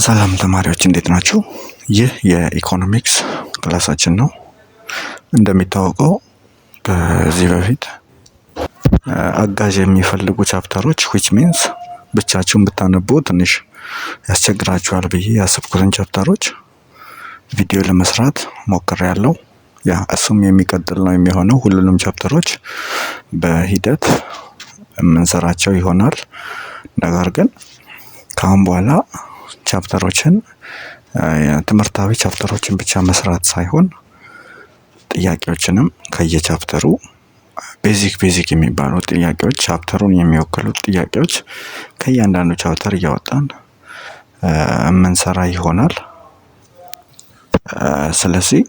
ሰላም ተማሪዎች እንዴት ናችሁ? ይህ የኢኮኖሚክስ ክላሳችን ነው። እንደሚታወቀው ከዚህ በፊት አጋዥ የሚፈልጉ ቻፕተሮች which means ብቻችሁን ብታነቡ ትንሽ ያስቸግራችኋል ብዬ ያሰብኩትን ቻፕተሮች ቪዲዮ ለመስራት ሞክሬያለሁ። እሱም የሚቀጥል ነው የሚሆነው። ሁሉንም ቻፕተሮች በሂደት የምንሰራቸው ይሆናል። ነገር ግን ከአሁን በኋላ ቻፕተሮችን ትምህርታዊ ቻፕተሮችን ብቻ መስራት ሳይሆን ጥያቄዎችንም ከየቻፕተሩ ቤዚክ የሚባሉ ጥያቄዎች ቻፕተሩን የሚወክሉት ጥያቄዎች ከእያንዳንዱ ቻፕተር እያወጣን የምንሰራ ይሆናል። ስለዚህ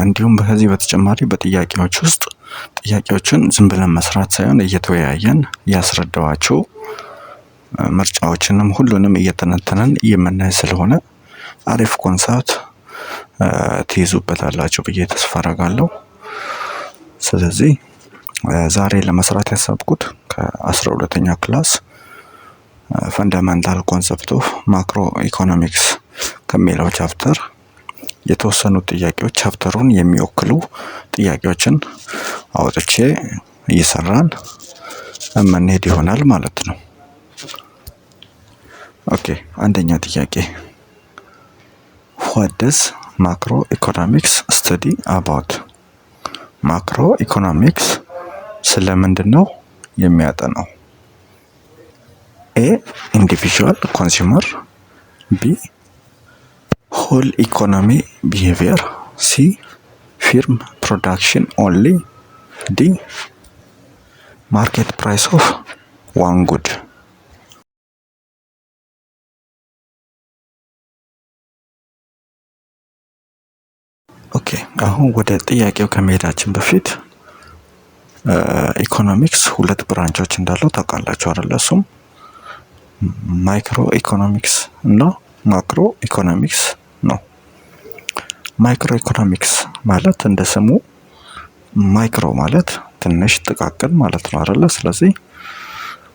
እንዲሁም ከዚህ በተጨማሪ በጥያቄዎች ውስጥ ጥያቄዎችን ዝም ብለን መስራት ሳይሆን እየተወያየን ያስረዳዋቸው ምርጫዎችንም ሁሉንም እየተነተነን የምናይ ስለሆነ አሪፍ ኮንሰፕት ትይዙበታላችሁ ብዬ ተስፋ አደርጋለሁ። ስለዚህ ዛሬ ለመስራት ያሰብኩት ከ12ኛ ክላስ ፈንዳሜንታል ኮንሰፕት ኦፍ ማክሮ ኢኮኖሚክስ ከሚለው ቻፕተር የተወሰኑ ጥያቄዎች ቻፕተሩን የሚወክሉ ጥያቄዎችን አውጥቼ እየሰራን የምንሄድ ይሆናል ማለት ነው። ኦኬ፣ አንደኛ ጥያቄ what does macroeconomics study about? ማክሮ ኢኮኖሚክስ ስለምንድነው የሚያጠናው? ኤ ኢንዲቪጁዋል ኮንሱመር፣ ቢ ሆል ኢኮኖሚ ቢሄቪየር፣ ሲ ፊርም ፕሮዳክሽን ኦንሊ፣ ዲ ማርኬት ፕራይስ ኦፍ ዋን ጉድ። ኦኬ፣ አሁን ወደ ጥያቄው ከመሄዳችን በፊት ኢኮኖሚክስ ሁለት ብራንቾች እንዳለው ታውቃላችሁ አይደል? እሱም ማይክሮ ኢኮኖሚክስ እና ማክሮ ኢኮኖሚክስ ነው። ማይክሮ ኢኮኖሚክስ ማለት እንደ ስሙ ማይክሮ ማለት ትንሽ ጥቃቅን ማለት ነው አይደለ? ስለዚህ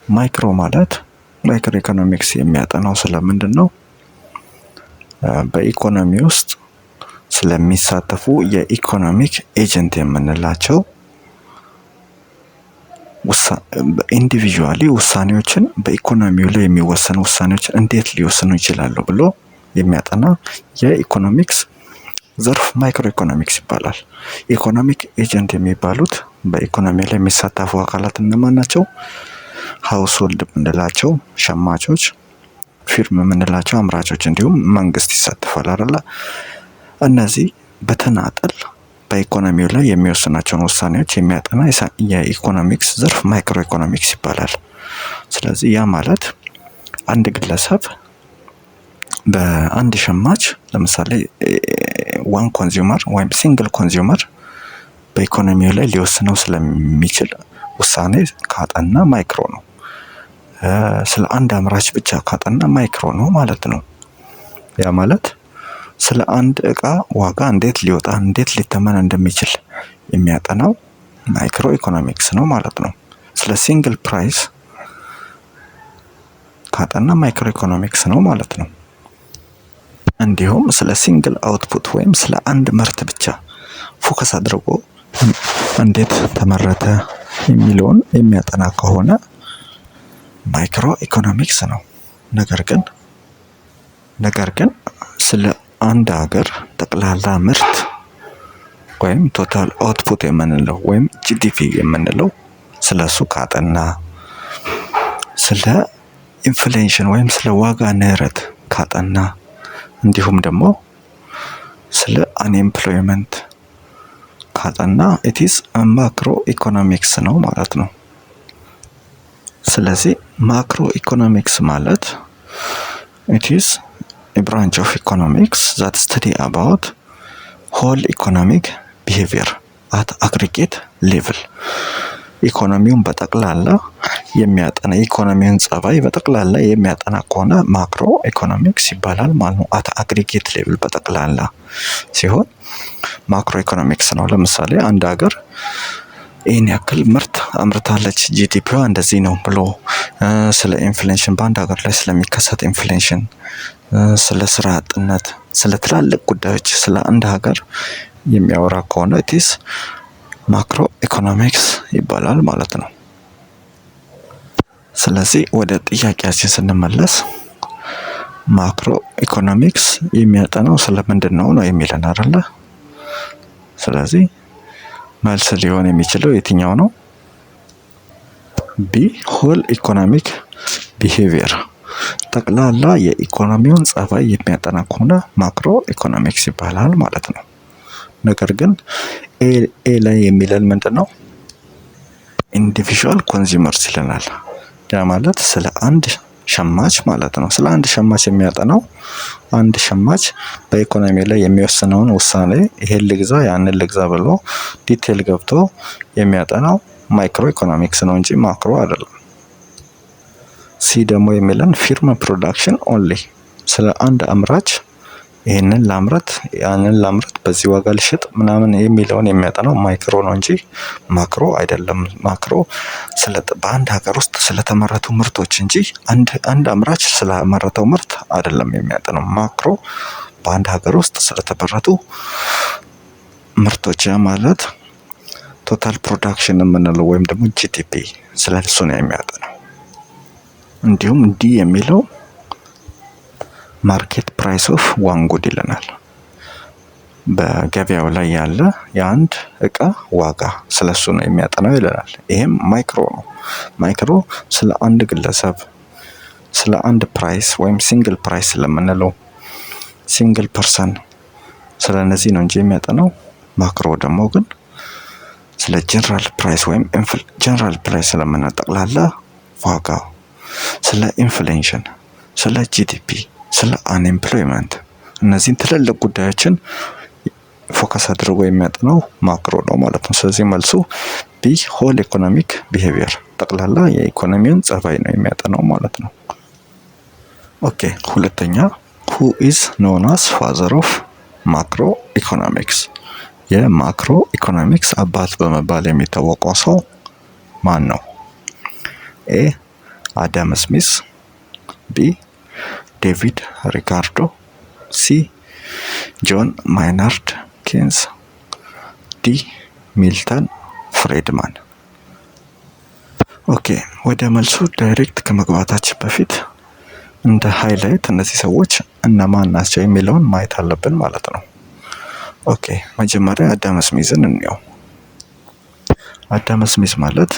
ማይክሮ ማለት ማይክሮ ኢኮኖሚክስ የሚያጠናው ስለምንድን ነው? በኢኮኖሚ ውስጥ ስለሚሳተፉ የኢኮኖሚክ ኤጀንት የምንላቸው ኢንዲቪጁዋሊ ውሳኔዎችን በኢኮኖሚው ላይ የሚወሰኑ ውሳኔዎችን እንዴት ሊወስኑ ይችላሉ ብሎ የሚያጠና የኢኮኖሚክስ ዘርፍ ማይክሮ ኢኮኖሚክስ ይባላል። ኢኮኖሚክ ኤጀንት የሚባሉት በኢኮኖሚ ላይ የሚሳተፉ አካላት እነማን ናቸው? ሃውስሆልድ የምንላቸው ሸማቾች፣ ፊርም የምንላቸው አምራቾች፣ እንዲሁም መንግስት ይሳተፋል አይደለ? እነዚህ በተናጠል በኢኮኖሚው ላይ የሚወስናቸውን ውሳኔዎች የሚያጠና የኢኮኖሚክስ ዘርፍ ማይክሮ ኢኮኖሚክስ ይባላል። ስለዚህ ያ ማለት አንድ ግለሰብ በአንድ ሸማች ለምሳሌ ዋን ኮንሱመር ወይም ሲንግል ኮንሱመር በኢኮኖሚው ላይ ሊወስነው ስለሚችል ውሳኔ ካጠና ማይክሮ ነው። ስለ አንድ አምራች ብቻ ካጠና ማይክሮ ነው ማለት ነው። ያ ማለት ስለ አንድ እቃ ዋጋ እንዴት ሊወጣ እንዴት ሊተመን እንደሚችል የሚያጠናው ማይክሮ ኢኮኖሚክስ ነው ማለት ነው። ስለ ሲንግል ፕራይስ ካጠና ማይክሮ ኢኮኖሚክስ ነው ማለት ነው። እንዲሁም ስለ ሲንግል አውትፑት ወይም ስለ አንድ ምርት ብቻ ፎከስ አድርጎ እንዴት ተመረተ የሚለውን የሚያጠና ከሆነ ማይክሮ ኢኮኖሚክስ ነው። ነገር ግን ስለ አንድ ሀገር ጠቅላላ ምርት ወይም ቶታል አውትፑት የምንለው ወይም ጂዲፒ የምንለው ስለሱ ካጠና፣ ስለ ኢንፍሌሽን ወይም ስለ ዋጋ ንረት ካጠና፣ እንዲሁም ደግሞ ስለ አንኤምፕሎይመንት ካጠና it is ማክሮ ኢኮኖሚክስ ነው ማለት ነው። ስለዚህ ማክሮ ኢኮኖሚክስ ማለት it is a branch of economics that study about whole economic behavior at aggregate level. ኢኮኖሚውን በጠቅላላ የሚያጠና ኢኮኖሚውን ጸባይ በጠቅላላ የሚያጠና ከሆነ ማክሮ ኢኮኖሚክስ ይባላል ማለት ነው። አት አግሪጌት ሌቭል በጠቅላላ ሲሆን ማክሮ ኢኮኖሚክስ ነው። ለምሳሌ አንድ ሀገር ይህን ያክል ምርት አምርታለች ጂዲፒዋ እንደዚህ ነው ብሎ ስለ ኢንፍሌሽን በአንድ ሀገር ላይ ስለሚከሰት ኢንፍሌሽን ስለ ስራ አጥነት፣ ስለ ትላልቅ ጉዳዮች ስለ አንድ ሀገር የሚያወራ ከሆነ ኢትስ ማክሮ ኢኮኖሚክስ ይባላል ማለት ነው። ስለዚህ ወደ ጥያቄያችን ስንመለስ ማክሮ ኢኮኖሚክስ የሚያጠናው ስለምንድነው ነው የሚለን አይደለ? ስለዚህ መልስ ሊሆን የሚችለው የትኛው ነው? ቢ ሆል ኢኮኖሚክ ቢሄቪየር፣ ጠቅላላ የኢኮኖሚውን ጸባይ የሚያጠና ከሆነ ማክሮ ኢኮኖሚክስ ይባላል ማለት ነው። ነገር ግን ኤ ላይ የሚለን ምንድነው? ኢንዲቪዥዋል ኮንሱመርስ ይለናል። ያ ማለት ስለ አንድ ሸማች ማለት ነው። ስለ አንድ ሸማች የሚያጠናው አንድ ሸማች በኢኮኖሚ ላይ የሚወስነውን ውሳኔ ይሄን ልግዛ ያንን ልግዛ ብሎ ዲቴል ገብቶ የሚያጠናው ማይክሮ ኢኮኖሚክስ ነው እንጂ ማክሮ አይደለም። ሲ ደግሞ የሚለን ፊርም ፕሮዳክሽን ኦንሊ፣ ስለ አንድ አምራች ይሄንን ላምረት ያንን ላምረት በዚህ ዋጋ ልሽጥ ምናምን የሚለውን የሚያጠናው ማይክሮ ነው እንጂ ማክሮ አይደለም። ማክሮ በአንድ ሀገር ውስጥ ስለተመረቱ ምርቶች እንጂ አንድ አምራች ስለመረተው ምርት አይደለም የሚያጠናው። ማክሮ በአንድ ሀገር ውስጥ ስለተመረቱ ምርቶች ማለት ቶታል ፕሮዳክሽን የምንለው ወይም ደግሞ ጂዲፒ ስለሱ ነው የሚያጠናው። እንዲሁም ዲ የሚለው ማርኬት ፕራይስ ኦፍ ዋን ጉድ ይለናል። በገበያው ላይ ያለ የአንድ እቃ ዋጋ ስለሱ ነው የሚያጠናው ይለናል። ይሄም ማይክሮ ነው። ማይክሮ ስለ አንድ ግለሰብ ስለ አንድ ፕራይስ ወይም ሲንግል ፕራይስ ስለምንለው ሲንግል ፐርሰን ስለ እነዚህ ነው እንጂ የሚያጠናው። ማክሮ ደግሞ ግን ስለ ጀነራል ፕራይስ ወይም ጀነራል ፕራይስ ስለምንለው ጠቅላላ ዋጋ፣ ስለ ኢንፍሌሽን፣ ስለ ጂዲፒ፣ ስለ አንኤምፕሎይመንት እነዚህን ትልልቅ ጉዳዮችን ፎከስ አድርጎ የሚያጠናው ማክሮ ነው ማለት ነው። ስለዚህ መልሱ ቢ ሆል ኢኮኖሚክ ቢሄቪየር፣ ጠቅላላ የኢኮኖሚውን ጸባይ ነው የሚያጠናው ማለት ነው። ኦኬ ሁለተኛ who is known as father of macro economics፣ የማክሮ ኢኮኖሚክስ አባት በመባል የሚታወቀው ሰው ማን ነው? ኤ አዳም ስሚስ፣ ቢ ዴቪድ ሪካርዶ፣ ሲ ጆን ማይናርድ ኬንስ፣ ዲ ሚልተን ፍሬድማን። ኦኬ ወደ መልሱ ዳይሬክት ከመግባታችን በፊት እንደ ሃይላይት እነዚህ ሰዎች እነማን ናቸው የሚለውን ማየት አለብን ማለት ነው። ኦኬ መጀመሪያ አዳም ስሚዝን እንየው። አዳም ስሚዝ ማለት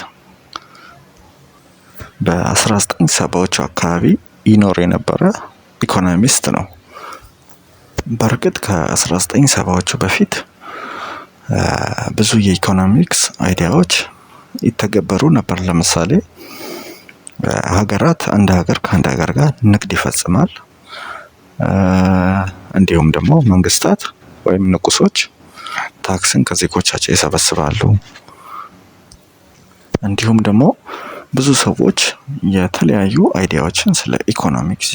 በ1970ዎቹ አካባቢ ይኖር የነበረ ኢኮኖሚስት ነው። በእርግጥ ከ1970ዎቹ በፊት ብዙ የኢኮኖሚክስ አይዲያዎች ይተገበሩ ነበር። ለምሳሌ ሀገራት አንድ ሀገር ከአንድ ሀገር ጋር ንግድ ይፈጽማል። እንዲሁም ደግሞ መንግስታት ወይም ንጉሶች ታክስን ከዜጎቻቸው ይሰበስባሉ። እንዲሁም ደግሞ ብዙ ሰዎች የተለያዩ አይዲያዎችን ስለ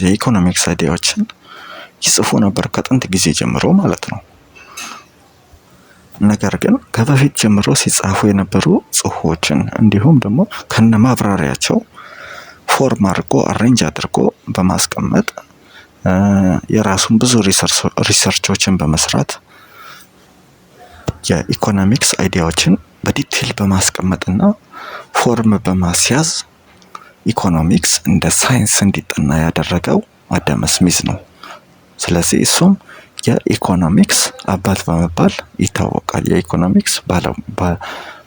የኢኮኖሚክስ አይዲያዎችን ይጽፉ ነበር ከጥንት ጊዜ ጀምሮ ማለት ነው። ነገር ግን ከበፊት ጀምሮ ሲጻፉ የነበሩ ጽሁፎችን እንዲሁም ደግሞ ከነማብራሪያቸው ፎርም አድርጎ አሬንጅ አድርጎ በማስቀመጥ የራሱን ብዙ ሪሰርቾችን በመስራት የኢኮኖሚክስ አይዲያዎችን በዲቴል በማስቀመጥና ፎርም በማስያዝ ኢኮኖሚክስ እንደ ሳይንስ እንዲጠና ያደረገው አዳም ስሚዝ ነው። ስለዚህ እሱም የኢኮኖሚክስ አባት በመባል ይታወቃል። የኢኮኖሚክስ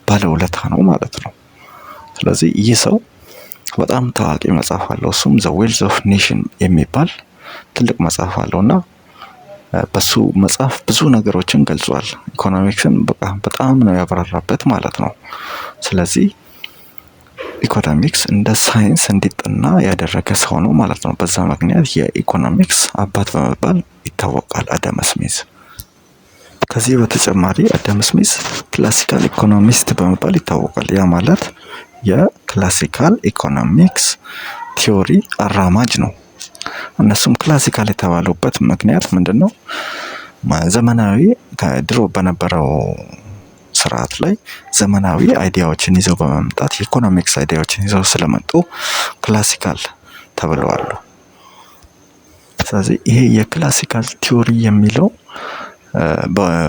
ባለውለታ ነው ማለት ነው። ስለዚህ ይህ ሰው በጣም ታዋቂ መጽሐፍ አለው። እሱም ዘ ዌልዝ ኦፍ ኔሽን የሚባል ትልቅ መጽሐፍ አለውና በሱ መጽሐፍ ብዙ ነገሮችን ገልጿል። ኢኮኖሚክስን በጣም ነው ያብራራበት ማለት ነው። ስለዚህ ኢኮኖሚክስ እንደ ሳይንስ እንዲጠና ያደረገ ሰው ነው ማለት ነው። በዛ ምክንያት የኢኮኖሚክስ አባት በመባል ይታወቃል አዳም ስሚዝ። ከዚህ በተጨማሪ አዳም ስሚዝ ክላሲካል ኢኮኖሚስት በመባል ይታወቃል። ያ ማለት የክላሲካል ኢኮኖሚክስ ቲዮሪ አራማጅ ነው። እነሱም ክላሲካል የተባሉበት ምክንያት ምንድነው? ዘመናዊ ከድሮ በነበረው ስርዓት ላይ ዘመናዊ አይዲያዎችን ይዘው በመምጣት የኢኮኖሚክስ አይዲያዎችን ይዘው ስለመጡ ክላሲካል ተብለዋል። ስለዚህ ይሄ የክላሲካል ቲዮሪ የሚለው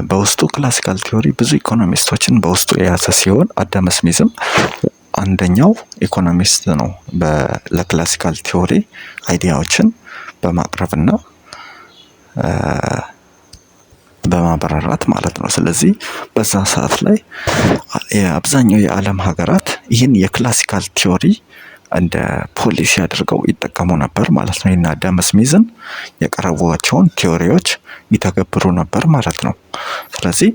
በውስጡ ክላሲካል ቲዮሪ ብዙ ኢኮኖሚስቶችን በውስጡ የያዘ ሲሆን አዳም ስሚዝም አንደኛው ኢኮኖሚስት ነው። ለክላሲካል ቲዮሪ አይዲያዎችን በማቅረብና በማብራራት ማለት ነው። ስለዚህ በዛ ሰዓት ላይ አብዛኛው የዓለም ሀገራት ይህን የክላሲካል ቲዮሪ እንደ ፖሊሲ አድርገው ይጠቀሙ ነበር ማለት ነው። እና አዳም ስሚዝን የቀረቧቸውን ቲዮሪዎች ይተገብሩ ነበር ማለት ነው። ስለዚህ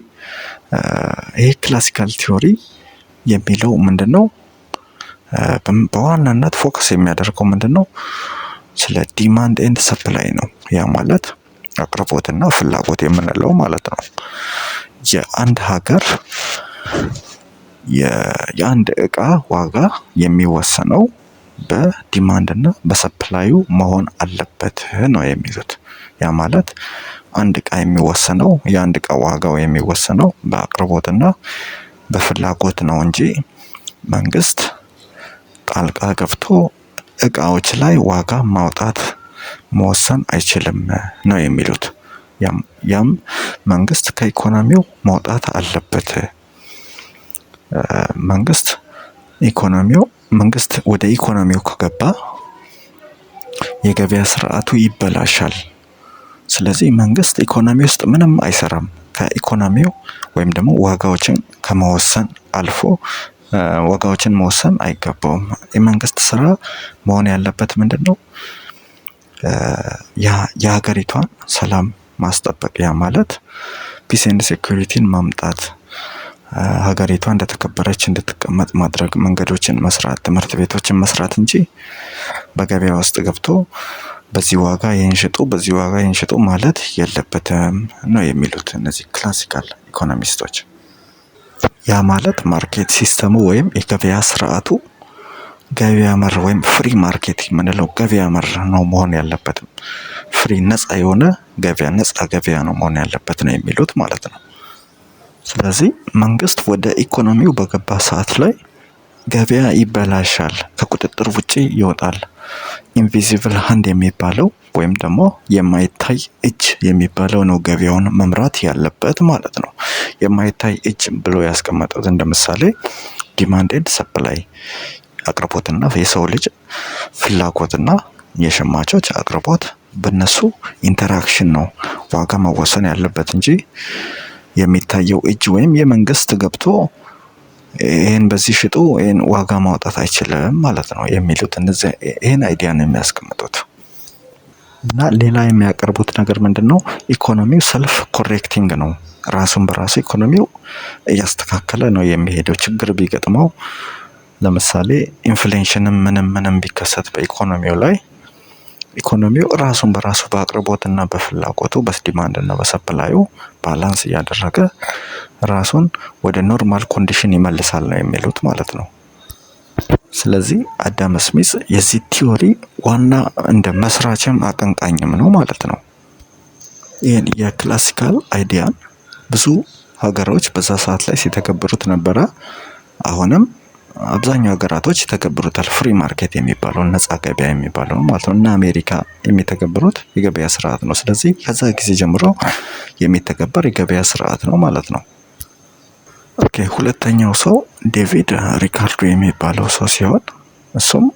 ይሄ ክላሲካል ቲዮሪ የሚለው ምንድነው? በዋናነት ፎከስ የሚያደርገው ምንድነው? ስለ ዲማንድ ኤንድ ሰፕላይ ነው። ያ ማለት አቅርቦትና ፍላጎት የምንለው ማለት ነው። የአንድ ሀገር የአንድ እቃ ዋጋ የሚወሰነው በዲማንድ እና በሰፕላዩ መሆን አለበት ነው የሚሉት። ያ ማለት አንድ እቃ የሚወሰነው የአንድ እቃ ዋጋው የሚወሰነው በአቅርቦትና በፍላጎት ነው እንጂ መንግስት ጣልቃ ገብቶ እቃዎች ላይ ዋጋ ማውጣት መወሰን አይችልም ነው የሚሉት። ያም መንግስት ከኢኮኖሚው መውጣት አለበት። መንግስት ወደ ኢኮኖሚው ከገባ የገበያ ስርዓቱ ይበላሻል። ስለዚህ መንግስት ኢኮኖሚ ውስጥ ምንም አይሰራም። ከኢኮኖሚው ወይም ደግሞ ዋጋዎችን ከመወሰን አልፎ ዋጋዎችን መወሰን አይገባውም። የመንግስት ስራ መሆን ያለበት ምንድነው? የሀገሪቷን ሰላም ማስጠበቅ። ያ ማለት ፒስ ኤንድ ሴኩሪቲን ማምጣት፣ ሀገሪቷ እንደተከበረች እንድትቀመጥ ማድረግ፣ መንገዶችን መስራት፣ ትምህርት ቤቶችን መስራት እንጂ በገበያ ውስጥ ገብቶ በዚህ ዋጋ ይህን ሽጡ፣ በዚህ ዋጋ ይህን ሽጡ ማለት የለበትም ነው የሚሉት እነዚህ ክላሲካል ኢኮኖሚስቶች። ያ ማለት ማርኬት ሲስተሙ ወይም የገበያ ስርዓቱ ገበያ መር ወይም ፍሪ ማርኬት የምንለው ገበያ መር ነው መሆን ያለበትም። ፍሪ ነፃ የሆነ ገበያ፣ ነፃ ገበያ ነው መሆን ያለበት ነው የሚሉት ማለት ነው። ስለዚህ መንግስት ወደ ኢኮኖሚው በገባ ሰዓት ላይ ገበያ ይበላሻል፣ ከቁጥጥር ውጪ ይወጣል። ኢንቪዚብል ሃንድ የሚባለው ወይም ደግሞ የማይታይ እጅ የሚባለው ነው ገበያውን መምራት ያለበት ማለት ነው። የማይታይ እጅ ብሎ ያስቀመጡት እንደ ምሳሌ ዲማንድ ኤንድ ሰፕላይ፣ አቅርቦትና የሰው ልጅ ፍላጎትና የሸማቾች አቅርቦት በነሱ ኢንተራክሽን ነው ዋጋ መወሰን ያለበት እንጂ የሚታየው እጅ ወይም የመንግስት ገብቶ ይሄን በዚህ ሽጡ ይሄን ዋጋ ማውጣት አይችልም ማለት ነው የሚሉት እነዚህ ይሄን አይዲያ ነው የሚያስቀምጡት። እና ሌላ የሚያቀርቡት ነገር ምንድነው? ኢኮኖሚው ሰልፍ ኮሬክቲንግ ነው። ራሱን በራሱ ኢኮኖሚው እያስተካከለ ነው የሚሄደው። ችግር ቢገጥመው ለምሳሌ ኢንፍሌሽንም ምንም ቢከሰት በኢኮኖሚው ላይ ኢኮኖሚው ራሱን በራሱ በአቅርቦትና በፍላጎቱ በዲማንድ እና በሰፕላዩ ባላንስ እያደረገ ራሱን ወደ ኖርማል ኮንዲሽን ይመልሳል ነው የሚሉት ማለት ነው። ስለዚህ አዳም ስሚዝ የዚህ ቲዮሪ ዋና እንደ መስራችም አቀንቃኝም ነው ማለት ነው። ይህን የክላሲካል አይዲያን ብዙ ሀገሮች በዛ ሰዓት ላይ ሲተገብሩት ነበረ። አሁንም አብዛኛው ሀገራቶች ይተገብሩታል። ፍሪ ማርኬት የሚባለው ነፃ ገበያ የሚባለው ማለት ነው። እና አሜሪካ የሚተገብሩት የገበያ ስርዓት ነው። ስለዚህ ከዛ ጊዜ ጀምሮ የሚተገበር የገበያ ስርዓት ነው ማለት ነው። ኦኬ፣ ሁለተኛው ሰው ዴቪድ ሪካርዶ የሚባለው ሰው ሲሆን እሱም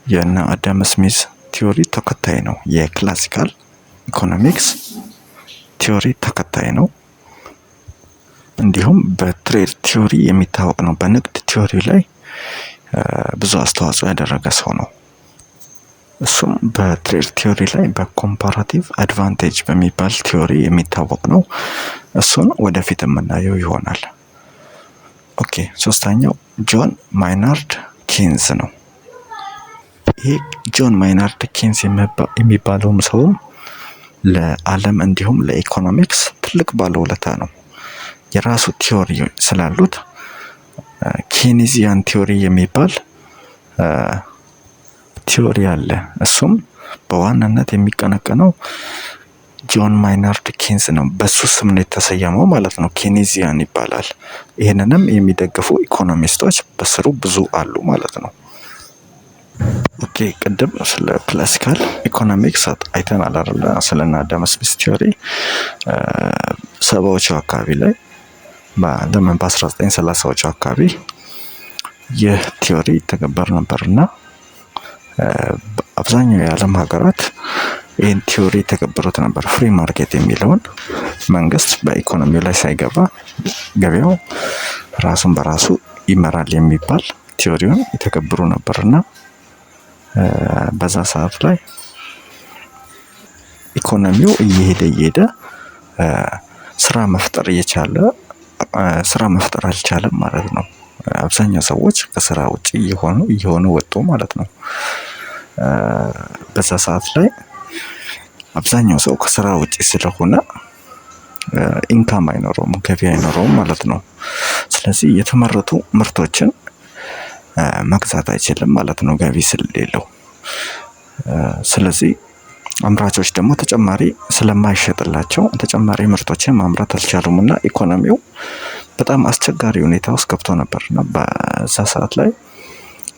የነ አዳም ስሚዝ ቲዮሪ ተከታይ ነው። የክላሲካል ኢኮኖሚክስ ቲዮሪ ተከታይ ነው። እንዲሁም በትሬድ ቲዮሪ የሚታወቅ ነው። በንግድ ቲዮሪ ላይ ብዙ አስተዋጽኦ ያደረገ ሰው ነው። እሱም በትሬድ ቲዮሪ ላይ በኮምፓራቲቭ አድቫንቴጅ በሚባል ቲዮሪ የሚታወቅ ነው። እሱን ወደፊት የምናየው ይሆናል። ኦኬ፣ ሶስተኛው ጆን ማይናርድ ኬንዝ ነው። ይሄ ጆን ማይናርድ ኬንዝ የሚባለውም ሰውም ለዓለም እንዲሁም ለኢኮኖሚክስ ትልቅ ባለውለታ ነው። የራሱ ቲዮሪ ስላሉት ኬኒዚያን ቲዮሪ የሚባል ቲዮሪ አለ። እሱም በዋናነት የሚቀነቀነው ጆን ማይናርድ ኬንዝ ነው። በሱ ስም ነው የተሰየመው ማለት ነው። ኬኒዚያን ይባላል። ይህንንም የሚደግፉ ኢኮኖሚስቶች በስሩ ብዙ አሉ ማለት ነው። ኦኬ ቅድም ስለ ክላሲካል ኢኮኖሚክስ አይተናል አይደለ? ስለና አዳም ስሚዝ ቲዮሪ ሰባዎቹ አካባቢ ላይ ለምን በ1930ዎቹ አካባቢ ይህ ቲዮሪ ተገበር ነበርና አብዛኛው የዓለም ሀገራት ይህን ቲዮሪ ተገብሩት ነበር። ፍሪ ማርኬት የሚለውን መንግስት በኢኮኖሚው ላይ ሳይገባ ገበያው ራሱን በራሱ ይመራል የሚባል ቲዮሪውን የተገብሩ ነበርና በዛ ሰዓት ላይ ኢኮኖሚው እየሄደ ስራ መፍጠር አልቻለም ማለት ነው። አብዛኛው ሰዎች ከስራ ውጪ እየሆኑ ወጡ ማለት ነው። በዛ ሰዓት ላይ አብዛኛው ሰው ከስራ ውጪ ስለሆነ ኢንካም አይኖረውም፣ ገቢ አይኖረውም ማለት ነው። ስለዚህ የተመረቱ ምርቶችን መግዛት አይችልም ማለት ነው ገቢ ስለሌለው። ስለዚህ አምራቾች ደግሞ ተጨማሪ ስለማይሸጥላቸው ተጨማሪ ምርቶችን ማምረት አልቻሉምና ኢኮኖሚው በጣም አስቸጋሪ ሁኔታ ውስጥ ገብቶ ነበርና በዛ ሰዓት ላይ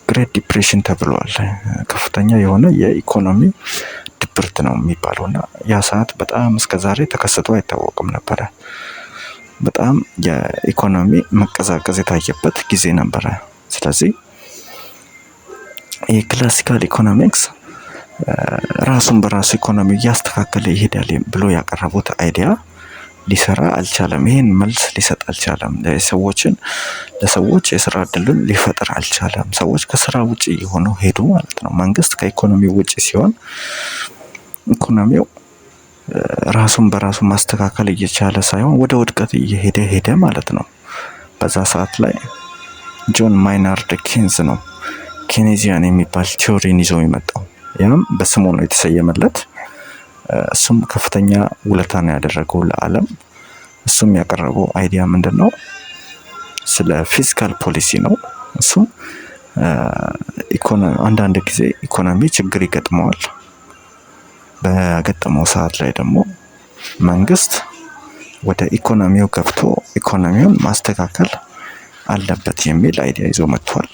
ግሬት ዲፕሬሽን ተብሏል። ከፍተኛ የሆነ የኢኮኖሚ ድብርት ነው የሚባለውና ያ ሰዓት በጣም እስከዛሬ ተከስቶ አይታወቅም ነበረ። በጣም የኢኮኖሚ መቀዛቀዝ የታየበት ጊዜ ነበረ። ስለዚህ የክላሲካል ኢኮኖሚክስ ራሱን በራሱ ኢኮኖሚ እያስተካከለ ይሄዳል ብሎ ያቀረቡት አይዲያ ሊሰራ አልቻለም። ይሄን መልስ ሊሰጥ አልቻለም። ለሰዎች የስራ እድልን ሊፈጥር አልቻለም። ሰዎች ከስራ ውጪ የሆነው ሄዱ ማለት ነው። መንግስት ከኢኮኖሚው ውጪ ሲሆን ኢኮኖሚው ራሱን በራሱ ማስተካከል እየቻለ ሳይሆን ወደ ውድቀት ሄደ ማለት ነው። በዛ ሰዓት ላይ ጆን ማይናርድ ኬንዝ ነው ኬኔዚያን የሚባል ቲዮሪን ይዞ የመጣው። ያም በስሙ ነው የተሰየመለት። እሱም ከፍተኛ ውለታ ነው ያደረገው ለዓለም። እሱም ያቀረበው አይዲያ ምንድነው? ስለ ፊስካል ፖሊሲ ነው። እሱም አንዳንድ ጊዜ ኢኮኖሚ ችግር ይገጥመዋል። በገጠመው ሰዓት ላይ ደግሞ መንግስት ወደ ኢኮኖሚው ገብቶ ኢኮኖሚውን ማስተካከል አለበት የሚል አይዲያ ይዞ መጥቷል።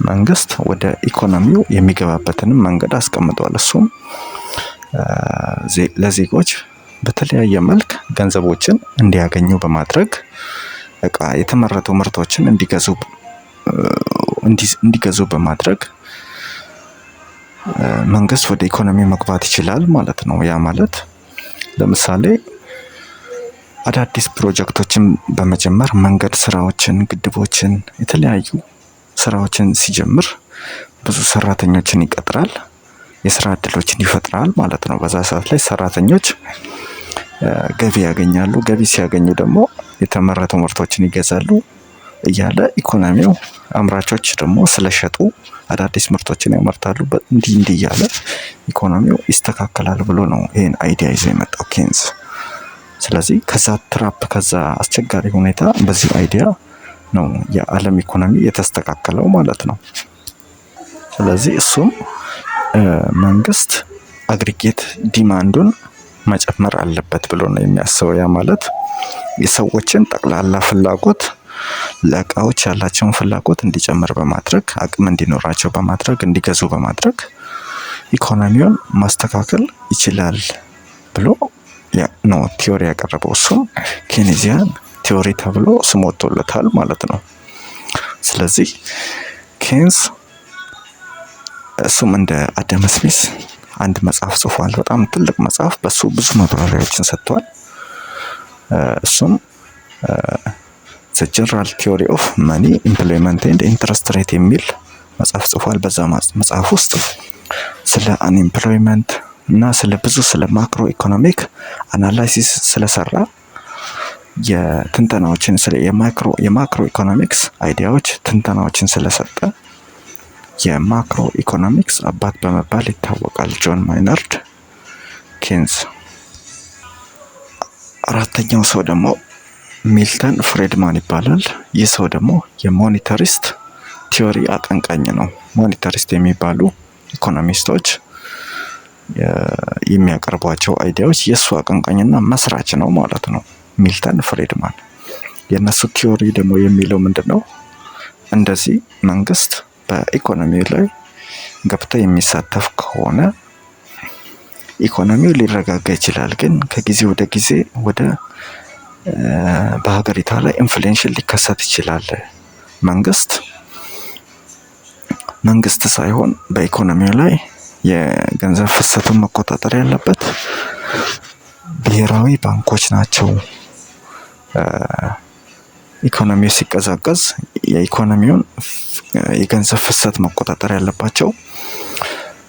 መንግስት ወደ ኢኮኖሚው የሚገባበትንም መንገድ አስቀምጧል። እሱም ለዜጎች በተለያየ መልክ ገንዘቦችን እንዲያገኙ በማድረግ የተመረቱ ምርቶችን እንዲገዙ በማድረግ መንግስት ወደ ኢኮኖሚ መግባት ይችላል ማለት ነው። ያ ማለት ለምሳሌ አዳዲስ ፕሮጀክቶችን በመጀመር መንገድ ስራዎችን፣ ግድቦችን፣ የተለያዩ ስራዎችን ሲጀምር ብዙ ሰራተኞችን ይቀጥራል፣ የስራ እድሎችን ይፈጥራል ማለት ነው። በዛ ሰዓት ላይ ሰራተኞች ገቢ ያገኛሉ። ገቢ ሲያገኙ ደግሞ የተመረቱ ምርቶችን ይገዛሉ እያለ ኢኮኖሚው አምራቾች ደግሞ ስለሸጡ አዳዲስ ምርቶችን ያመርታሉ። እንዲህ እያለ ኢኮኖሚው ይስተካከላል ብሎ ነው ይሄን አይዲያ ይዞ የመጣው ኬንዝ። ስለዚህ ከዛ አስቸጋሪ ሁኔታ በዚህ አይዲያ ነው የዓለም ኢኮኖሚ የተስተካከለው ማለት ነው። ስለዚህ እሱም መንግስት አግሪጌት ዲማንዱን መጨመር አለበት ብሎ ነው የሚያስበው። ያ ማለት የሰዎችን ጠቅላላ ፍላጎት ለእቃዎች ያላቸውን ፍላጎት እንዲጨምር በማድረግ አቅም እንዲኖራቸው በማድረግ እንዲገዙ በማድረግ ኢኮኖሚውን ማስተካከል ይችላል ብሎ ነው ቲዮሪ ያቀረበው። እሱም ኬኔዚያን ቲዮሪ ተብሎ ስም ወጥቶለታል ማለት ነው። ስለዚህ ኬንዝ እሱም እንደ አዳም ስሚዝ አንድ መጽሐፍ ጽፏል። በጣም ትልቅ መጽሐፍ። በሱ ብዙ ማብራሪያዎችን ሰጥቷል። እሱም ዘ ጀነራል ቲዮሪ ኦፍ መኒ ኢምፕሎይመንት ኤንድ ኢንትረስት ሬት የሚል መጽሐፍ ጽፏል። በዛ መጽሐፍ ውስጥ ስለ አንኤምፕሎይመንት እና ስለ ማክሮ ኢኮኖሚክ አናላይሲስ ስለሰራ የትንተናዎችን የማክሮ ኢኮኖሚክስ አይዲያዎች ትንተናዎችን ስለሰጠ የማክሮ ኢኮኖሚክስ አባት በመባል ይታወቃል ጆን ማይናርድ ኬንዝ። አራተኛው ሰው ደግሞ ሚልተን ፍሬድማን ይባላል። ይህ ሰው ደግሞ የሞኔታሪስት ቲዮሪ አቀንቃኝ ነው። ሞኔታሪስት የሚባሉ ኢኮኖሚስቶች የሚያቀርቧቸው አይዲያዎች የእሱ አቀንቃኝና መስራች ነው ማለት ነው ሚልተን ፍሬድማን። የእነሱ ቲዮሪ ደግሞ የሚለው ምንድነው? እንደዚህ መንግስት በኢኮኖሚው ላይ ገብቶ የሚሳተፍ ከሆነ ኢኮኖሚው ሊረጋጋ ይችላል። ግን ከጊዜ ወደ ጊዜ ወደ በሀገሪቷ ላይ ኢንፍሌሽን ሊከሰት ይችላል። መንግስት ሳይሆን በኢኮኖሚው ላይ የገንዘብ ፍሰቱን መቆጣጠር ያለበት ብሔራዊ ባንኮች ናቸው። ኢኮኖሚው ሲቀዛቀዝ የኢኮኖሚውን የገንዘብ ፍሰት መቆጣጠር ያለባቸው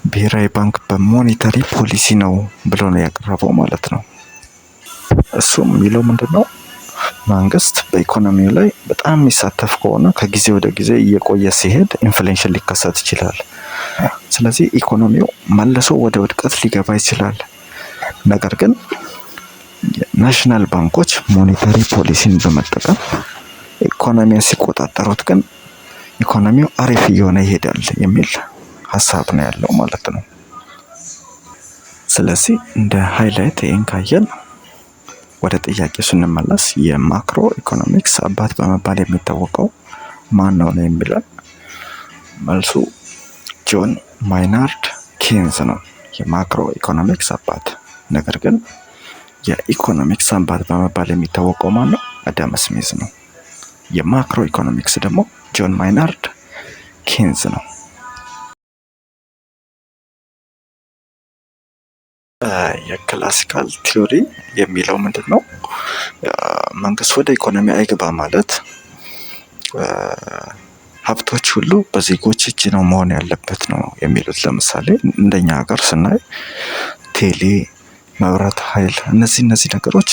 ብሔራዊ ባንክ በሞኔታሪ ፖሊሲ ነው ብሎ ነው ያቀረበው ማለት ነው። እሱም የሚለው ምንድነው? መንግስት በኢኮኖሚው ላይ በጣም የሚሳተፍ ከሆነ ከጊዜ ወደ ጊዜ እየቆየ ሲሄድ ኢንፍሌሽን ሊከሰት ይችላል። ስለዚህ ኢኮኖሚው መልሶ ወደ ውድቀት ሊገባ ይችላል። ነገር ግን ናሽናል ባንኮች ሞኔታሪ ፖሊሲን በመጠቀም ኢኮኖሚውን ሲቆጣጠሩት ግን ኢኮኖሚው አሪፍ እየሆነ ይሄዳል የሚል ሀሳብ ነው ያለው ማለት ነው። ስለዚህ እንደ ሃይላይት ይህን ካየን ወደ ጥያቄ ስንመለስ የማክሮ ኢኮኖሚክስ አባት በመባል የሚታወቀው ማን ነው የሚለን መልሱ ጆን ማይናርድ ኬንዝ ነው የማክሮ ኢኮኖሚክስ አባት። ነገር ግን የኢኮኖሚክስ አባት በመባል የሚታወቀው ማን ነው? አዳም ስሚዝ ነው። የማክሮ ኢኮኖሚክስ ደግሞ ጆን ማይናርድ ኬንዝ ነው። የክላሲካል ቲዮሪ የሚለው ምንድን ነው? መንግስት ወደ ኢኮኖሚ አይገባ ማለት ሀብቶች ሁሉ በዜጎች እጅ ነው መሆን ያለበት ነው የሚሉት። ለምሳሌ እንደኛ ሀገር ስናይ ቴሌ፣ መብራት ኃይል እነዚህ ነገሮች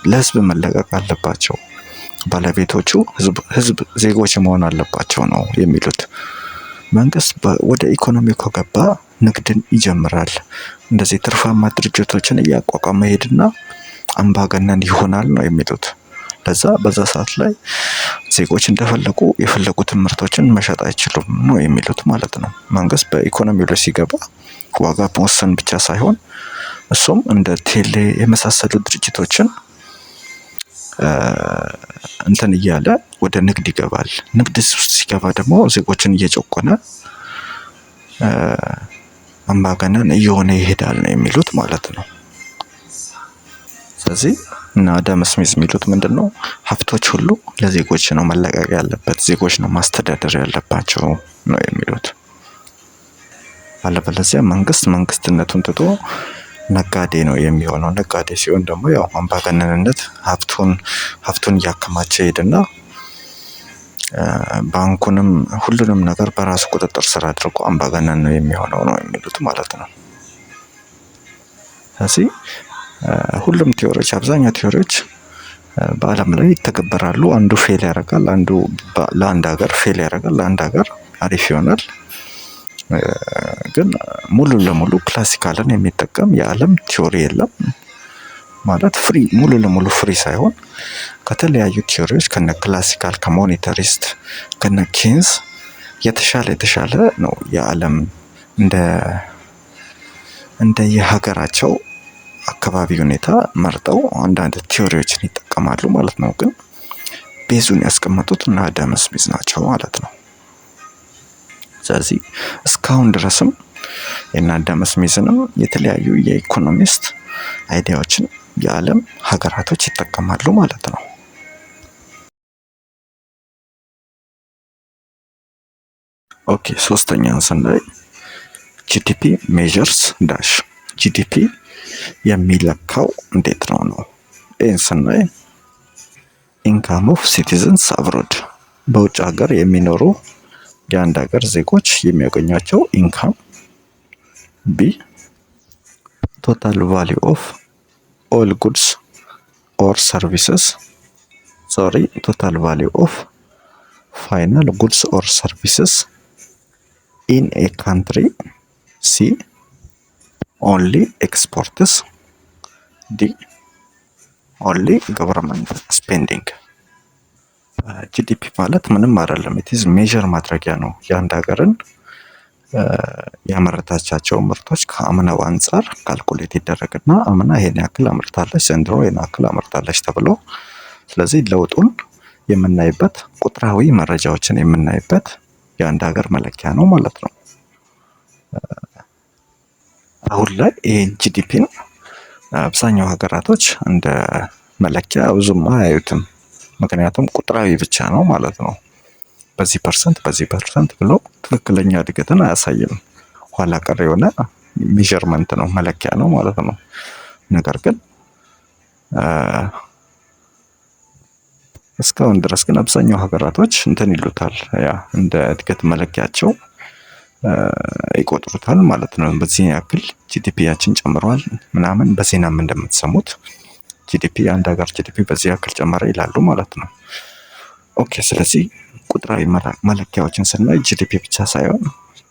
ለህዝብ መለቀቅ አለባቸው። ባለቤቶቹ ህዝብ ዜጎች መሆን አለባቸው ነው የሚሉት። መንግስት ወደ ኢኮኖሚ ከገባ ንግድን ይጀምራል። እንደዚህ ትርፋማ ድርጅቶችን እያቋቋመ ሄድና አምባገነን ይሆናል ነው የሚሉት። በዛ ሰዓት ላይ ዜጎች እንደፈለጉ የፈለጉትን ምርቶችን መሸጥ አይችሉም ነው የሚሉት ማለት ነው። መንግስት በኢኮኖሚው ላይ ሲገባ ዋጋ መወሰን ብቻ ሳይሆን እሱም እንደ ቴሌ የመሳሰሉ ድርጅቶችን እንትን እያለ ወደ ንግድ ይገባል። ንግድ ውስጥ ሲገባ ደግሞ ዜጎችን እየጨቆነ አምባገነን እየሆነ ይሄዳል ነው የሚሉት ማለት ነው። ስለዚህ እና አዳም ስሚዝ የሚሉት ምንድነው? ሀብቶች ሁሉ ለዜጎች ነው መለቀቅ ያለበት፣ ዜጎች ነው ማስተዳደር ያለባቸው ነው የሚሉት። አለበለዚያ መንግስትነቱን ትቶ ነጋዴ ነው የሚሆነው። ነጋዴ ሲሆን ደግሞ ያው አምባገነንነት ሀብቱን እያከማቸ ሄድና ባንኩንም ሁሉንም ነገር በራሱ ቁጥጥር ስር አድርጎ አምባገነን ነው የሚሆነው ነው የሚሉት ማለት ነው። ስለዚህ ሁሉም ቲዮሪዎች አብዛኛው ቲዮሪዎች በአለም ላይ ይተገበራሉ። አንዱ ፌል ያደርጋል፣ አንዱ ለአንድ ሀገር ፌል ያደርጋል፣ ለአንድ ሀገር አሪፍ ይሆናል። ግን ሙሉ ለሙሉ ክላሲካልን የሚጠቀም የዓለም ቲዮሪ የለም ማለት ሙሉ ለሙሉ ፍሪ ሳይሆን ከተለያዩ ቲዮሪዎች ከነ ክላሲካል ከሞኔታሪስት ከነ ኬንዝ የተሻለ ነው። የዓለም እንደ የሀገራቸው አካባቢ ሁኔታ መርጠው አንዳንድ ቲዮሪዎችን ይጠቀማሉ ማለት ነው። ግን ቤዙን ያስቀመጡት እና አዳም ስሚዝ ናቸው ማለት ነው። ስለዚህ እስካሁን ድረስም እና አዳም ስሚዝንም የተለያዩ የኢኮኖሚስት አይዲያዎችን የዓለም ሀገራቶች ይጠቀማሉ ማለት ነው። ኦኬ፣ ሶስተኛን ስናይ ጂዲፒ ሜዠርስ ዳሽ ጂዲፒ የሚለካው እንዴት ነው? ይህን ስናይ ኢንካም ኦፍ ሲቲዝንስ አብሮድ በውጭ ሀገር የሚኖሩ የአንድ ሀገር ዜጎች የሚያገኟቸው ኢንካም፣ ቢ ቶታል ቫሊዩ ኦፍ ኦል ጉድስ ኦር ሰርቪስስ ቶታል ቫሊዩ ኦፍ ፋይናል ጉድስ ኦር ሰርቪስስ ኢን ኤ ካንትሪ፣ ሲ ኦንሊ ኤክስፖርትስ፣ ዲ ኦንሊ ገቨርንመንት ስፔንዲንግ። ጂዲፒ ማለት ምንም አይደለም። ኢትዝ ሜዠር ማድረጊያ ነው። የአንድ ሀገርን ያመረታቻቸው ምርቶች ከአምናው አንጻር ካልኩሌት ይደረግና አምና ይሄን ያክል አምርታለች፣ ዘንድሮ ይሄን ያክል አምርታለች ተብሎ ስለዚህ ለውጡን የምናይበት ቁጥራዊ መረጃዎችን የምናይበት የአንድ ሀገር መለኪያ ነው ማለት ነው። አሁን ላይ ይህን ጂዲፒን አብዛኛው ሀገራቶች እንደ መለኪያ ብዙም አያዩትም። ምክንያቱም ቁጥራዊ ብቻ ነው ማለት ነው። በዚህ ፐርሰንት ብሎ ትክክለኛ እድገትን አያሳይም። ኋላ ቀር የሆነ ሜዠርመንት ነው፣ መለኪያ ነው ማለት ነው። ነገር ግን እስካሁን ድረስ ግን አብዛኛው ሀገራቶች እንትን ይሉታል፣ ያ እንደ እድገት መለኪያቸው ይቆጥሩታል ማለት ነው። በዚህ ያክል ጂዲፒያችን ጨምሯል ምናምን በዜናም እንደምትሰሙት ጂዲፒ አንድ ሀገር ጂዲፒ በዚህ ያክል ጨመረ ይላሉ ማለት ነው። ኦኬ፣ ስለዚህ ቁጥራዊ መለኪያዎችን ስናይ ጂዲፒ ብቻ ሳይሆን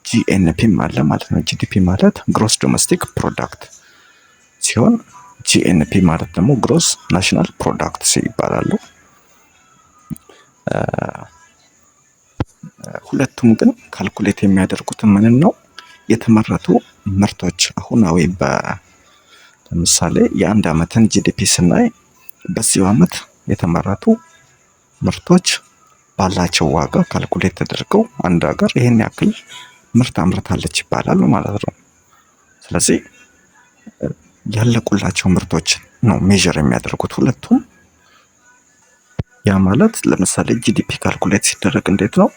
ጂኤንፒም አለ ማለት ነው። ጂዲፒ ማለት ግሮስ ዶሜስቲክ ፕሮዳክት ሲሆን ጂኤንፒ ማለት ደግሞ ግሮስ ናሽናል ፕሮዳክት ይባላሉ። ሁለቱም ግን ካልኩሌት የሚያደርጉት ምን ነው? የተመረቱ ምርቶች አሁናዊ ለምሳሌ የአንድ አመትን ጂዲፒ ስናይ በዚህ አመት የተመረቱ ምርቶች ባላቸው ዋጋ ካልኩሌት ተደርገው አንድ ሀገር ይሄን ያክል ምርት አምርታለች ይባላል ማለት ነው። ስለዚህ ያለቁላቸው ምርቶች ነው ሜዠር የሚያደርጉት ሁለቱም። ያ ማለት ለምሳሌ ጂዲፒ ካልኩሌት ሲደረግ እንዴት ነው?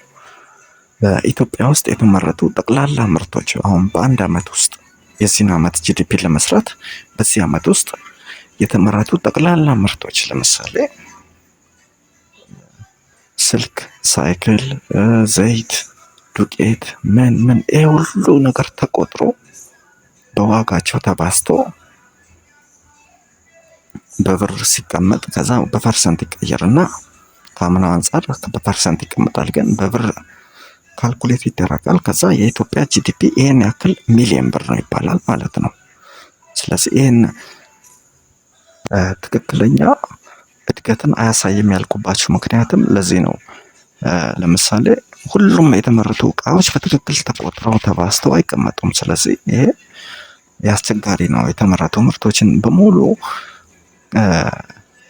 በኢትዮጵያ ውስጥ የተመረቱ ጠቅላላ ምርቶች አሁን በአንድ አመት ውስጥ የዚህን አመት ጂዲፒ ለመስራት በዚህ አመት ውስጥ የተመረቱ ጠቅላላ ምርቶች ለምሳሌ ስልክ፣ ሳይክል፣ ዘይት፣ ዱቄት ምን ይሄ ሁሉ ነገር ተቆጥሮ በዋጋቸው ተባዝቶ በብር ሲቀመጥ ከዛ በፐርሰንት ይቀየርና ከአምናው አንፃር በፐርሰንት ይቀመጣል፣ ግን በብር ካልኩሌት ይደረጋል። ከዛ የኢትዮጵያ ጂዲፒ ይሄን ያክል ሚሊዮን ብር ነው ይባላል ማለት ነው። ስለዚህ ይሄን ትክክለኛ እድገትን አያሳይም ያልኩባችሁ ምክንያትም ለዚህ ነው። ለምሳሌ ሁሉም የተመረቱ እቃዎች በትክክል ተቆጥረው ተባዝተው አይቀመጡም። ስለዚህ ይሄ ያስቸጋሪ ነው። የተመረቱ ምርቶችን በሙሉ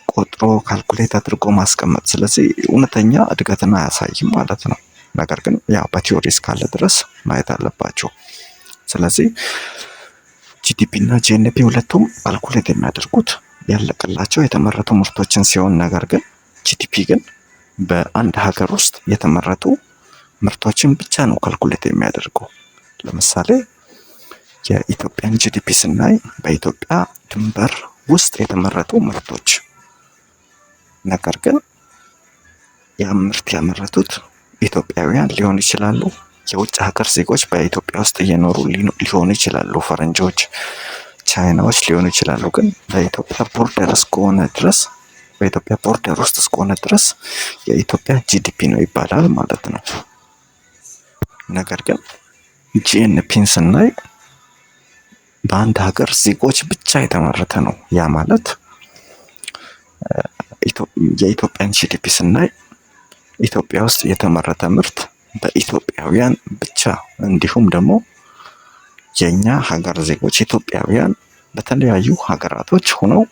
ቆጥሮ ካልኩሌት አድርጎ ማስቀመጥ፣ ስለዚህ እውነተኛ እድገትን አያሳይም ማለት ነው። ነገር ግን ያው በቲዮሪ እስካለ ድረስ ማየት አለባቸው። ስለዚህ ጂዲፒ እና ጂኤንፒ ሁለቱም ካልኩሌት የሚያደርጉት ያለቀላቸው የተመረቱ ምርቶችን ሲሆን፣ ነገር ግን ጂዲፒ ግን በአንድ ሀገር ውስጥ የተመረቱ ምርቶችን ብቻ ነው ካልኩሌት የሚያደርገው። ለምሳሌ የኢትዮጵያን ጂዲፒ ስናይ በኢትዮጵያ ድንበር ውስጥ የተመረቱ ምርቶች፣ ነገር ግን ያ ምርት ያመረቱት ኢትዮጵያውያን ሊሆኑ ይችላሉ። የውጭ ሀገር ዜጎች በኢትዮጵያ ውስጥ እየኖሩ ሊሆኑ ይችላሉ። ፈረንጆች፣ ቻይናዎች ሊሆኑ ይችላሉ። ግን በኢትዮጵያ ቦርደር እስከሆነ ድረስ በኢትዮጵያ ቦርደር ውስጥ እስከሆነ ድረስ የኢትዮጵያ ጂዲፒ ነው ይባላል ማለት ነው። ነገር ግን ጂኤንፒን ስናይ በአንድ ሀገር ዜጎች ብቻ የተመረተ ነው። ያ ማለት የኢትዮጵያን ጂዲፒ ስናይ ኢትዮጵያ ውስጥ የተመረተ ምርት በኢትዮጵያውያን ብቻ፣ እንዲሁም ደግሞ የኛ ሀገር ዜጎች ኢትዮጵያውያን በተለያዩ ሀገራቶች ሆነው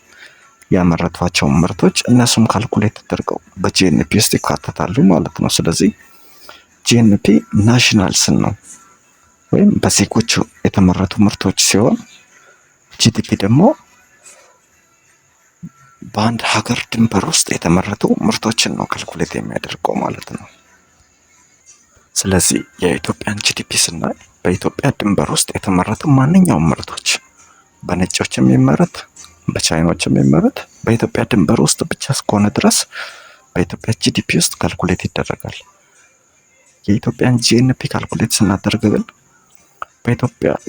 ያመረቷቸው ምርቶች እነሱም ካልኩሌት ተደርገው በጂኤንፒ ውስጥ ይካተታሉ ማለት ነው። ስለዚህ ጂኤንፒ ናሽናል ስን ነው ወይም በዜጎች የተመረቱ ምርቶች ሲሆን፣ ጂዲፒ ደግሞ በአንድ ሀገር ድንበር ውስጥ የተመረቱ ምርቶችን ነው ካልኩሌት የሚያደርገው ማለት ነው። ስለዚህ የኢትዮጵያን ጂዲፒ ስናይ በኢትዮጵያ ድንበር ውስጥ የተመረቱ ማንኛውም ምርቶች በነጮች የሚመረት በቻይኖች የሚመረት በኢትዮጵያ ድንበር ውስጥ ብቻ እስከሆነ ድረስ በኢትዮጵያ ጂዲፒ ውስጥ ካልኩሌት ይደረጋል። የኢትዮጵያን ጂኤንፒ ካልኩሌት ስናደርግ ግን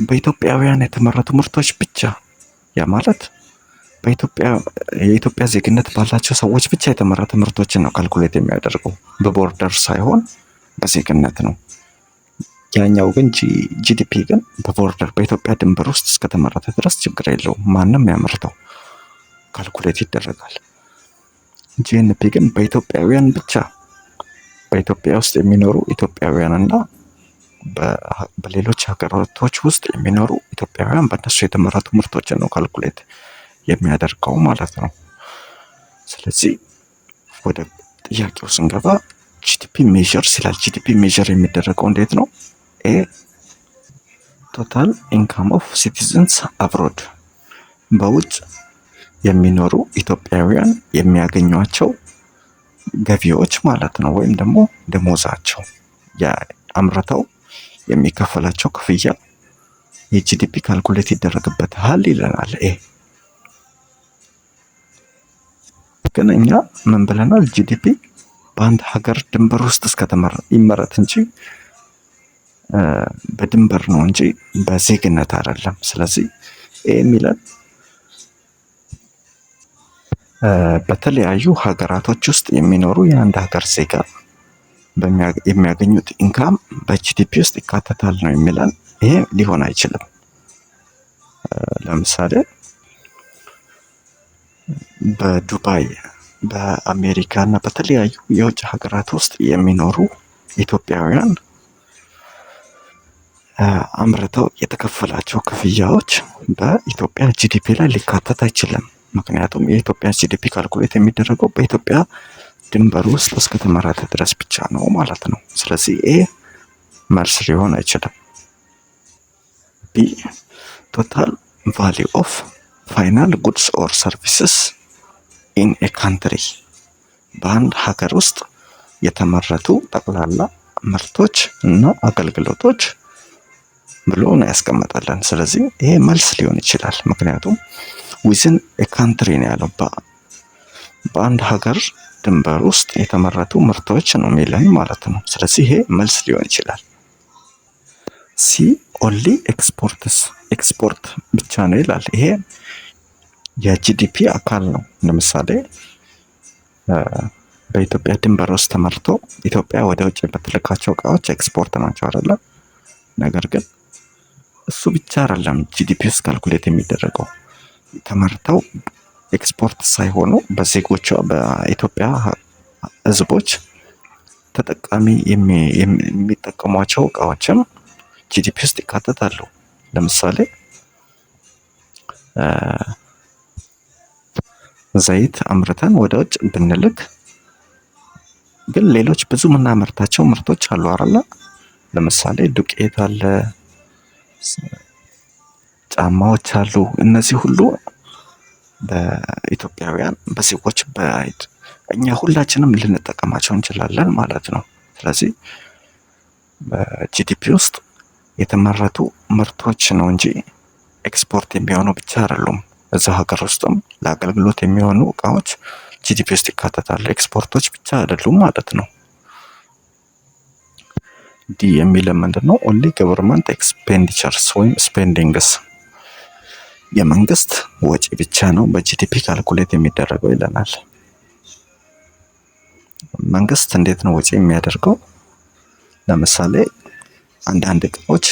በኢትዮጵያውያን የተመረቱ ምርቶች ብቻ፣ ያ ማለት የኢትዮጵያ ዜግነት ባላቸው ሰዎች ብቻ የተመረቱ ምርቶችን ነው ካልኩሌት የሚያደርገው። በቦርደር ሳይሆን በዜግነት ነው። ያኛው ግን ጂዲፒ ግን በቦርደር በኢትዮጵያ ድንበር ውስጥ እስከተመረተ ድረስ ችግር የለውም፣ ማንም ያመርተው ካልኩሌት ይደረጋል። ጂኤንፒ ግን በኢትዮጵያውያን ብቻ፣ በኢትዮጵያ ውስጥ የሚኖሩ ኢትዮጵያውያንና በሌሎች ሀገራቶች ውስጥ የሚኖሩ ኢትዮጵያውያን በእነሱ የተመረቱ ምርቶችን ነው ካልኩሌት የሚያደርገው ማለት ነው። ስለዚህ ወደ ጥያቄው ስንገባ ጂዲፒ ሜዥርስ ይላል። ጂዲፒ ሜዥር የሚደረገው እንዴት ነው? ኤ ቶታል ኢንካም ኦፍ ሲቲዝንስ አብሮድ፣ በውጭ የሚኖሩ ኢትዮጵያውያን የሚያገኟቸው ገቢዎች ማለት ነው። ወይም ደግሞ ደሞዛቸው አምርተው የሚከፈላቸው ክፍያ የጂዲፒ ካልኩሌት ይደረግበታል ይለናል። ግን እኛ ምን ብለናል? ጂዲፒ በአንድ ሀገር ድንበር ውስጥ ይመረት እንጂ በድንበር ነው እንጂ በዜግነት አይደለም። ስለዚህ የሚለን በተለያዩ ሀገራቶች ውስጥ የሚኖሩ የአንድ ሀገር ዜጋ የሚያገኙት ኢንካም በጂዲፒ ውስጥ ይካተታል ነው የሚለን። ይሄ ሊሆን አይችልም። ለምሳሌ በዱባይ፣ በአሜሪካ እና በተለያዩ የውጭ ሀገራት ውስጥ የሚኖሩ ኢትዮጵያውያን አምርተው የተከፈላቸው ክፍያዎች በኢትዮጵያ ጂዲፒ ላይ ሊካተት አይችልም። ምክንያቱም የኢትዮጵያ ጂዲፒ ካልኩሌት የሚደረገው በኢትዮጵያ ድንበር ውስጥ እስከተመረተ ድረስ ብቻ ነው ማለት ነው። ስለዚህ መልስ ሊሆን አይችልም። ቢ ቶታል ቫሊዩ ኦፍ ፋይናል ጉድስ ኦር ሰርቪስስ ኢን ኤ ካንትሪ፣ በአንድ ሀገር ውስጥ የተመረቱ ጠቅላላ ምርቶች እና አገልግሎቶች ብሎ ነው ያስቀመጠልን። ስለዚህ ይሄ መልስ ሊሆን ይችላል። ምክንያቱም ዊዝን ኤ ካንትሪ ነው ያለው፣ በአንድ ሀገር ድንበር ውስጥ የተመረቱ ምርቶች ነው የሚለን ማለት ነው። ስለዚህ ይሄ መልስ ሊሆን ይችላል። ሲ ኦንሊ ኤክስፖርትስ፣ ኤክስፖርት ብቻ ነው ይላል። ይሄ የጂዲፒ አካል ነው። ለምሳሌ በኢትዮጵያ ድንበር ውስጥ ተመርቶ ኢትዮጵያ ወደ ውጭ የምትልካቸው እቃዎች ኤክስፖርት ናቸው አይደለ? ነገር ግን እሱ ብቻ አይደለም ጂዲፒ ውስጥ ካልኩሌት የሚደረገው። ተመርተው ኤክስፖርት ሳይሆኑ በዜጎቿ በኢትዮጵያ ሕዝቦች ተጠቃሚ የሚጠቀሟቸው እቃዎችም ጂዲፒ ውስጥ ይካተታሉ። ለምሳሌ ዘይት አምርተን ወደ ውጭ ብንልክ ግን ሌሎች ብዙ የምናመርታቸው ምርቶች አሉ አይደለ? ለምሳሌ ዱቄት አለ፣ ጫማዎች አሉ። እነዚህ ሁሉ በኢትዮጵያውያን በዜጎች እኛ ሁላችንም ልንጠቀማቸው እንችላለን ማለት ነው። ስለዚህ በጂዲፒ ውስጥ የተመረቱ ምርቶች ነው እንጂ ኤክስፖርት የሚሆኑ ብቻ አይደሉም። እዛ ሀገር ውስጥም ለአገልግሎት የሚሆኑ እቃዎች ጂዲፒ ውስጥ ይካተታሉ። ኤክስፖርቶች ብቻ አይደሉም ማለት ነው። ዲ የሚለው ምንድን ነው? ኦንሊ ገቨርንመንት ኤክስፔንዲቸርስ ወይም ስፔንዲንግስ፣ የመንግስት ወጪ ብቻ ነው በጂዲፒ ካልኩሌት የሚደረገው ይለናል። መንግስት እንዴት ነው ወጪ የሚያደርገው? ለምሳሌ አንዳንድ እቃዎች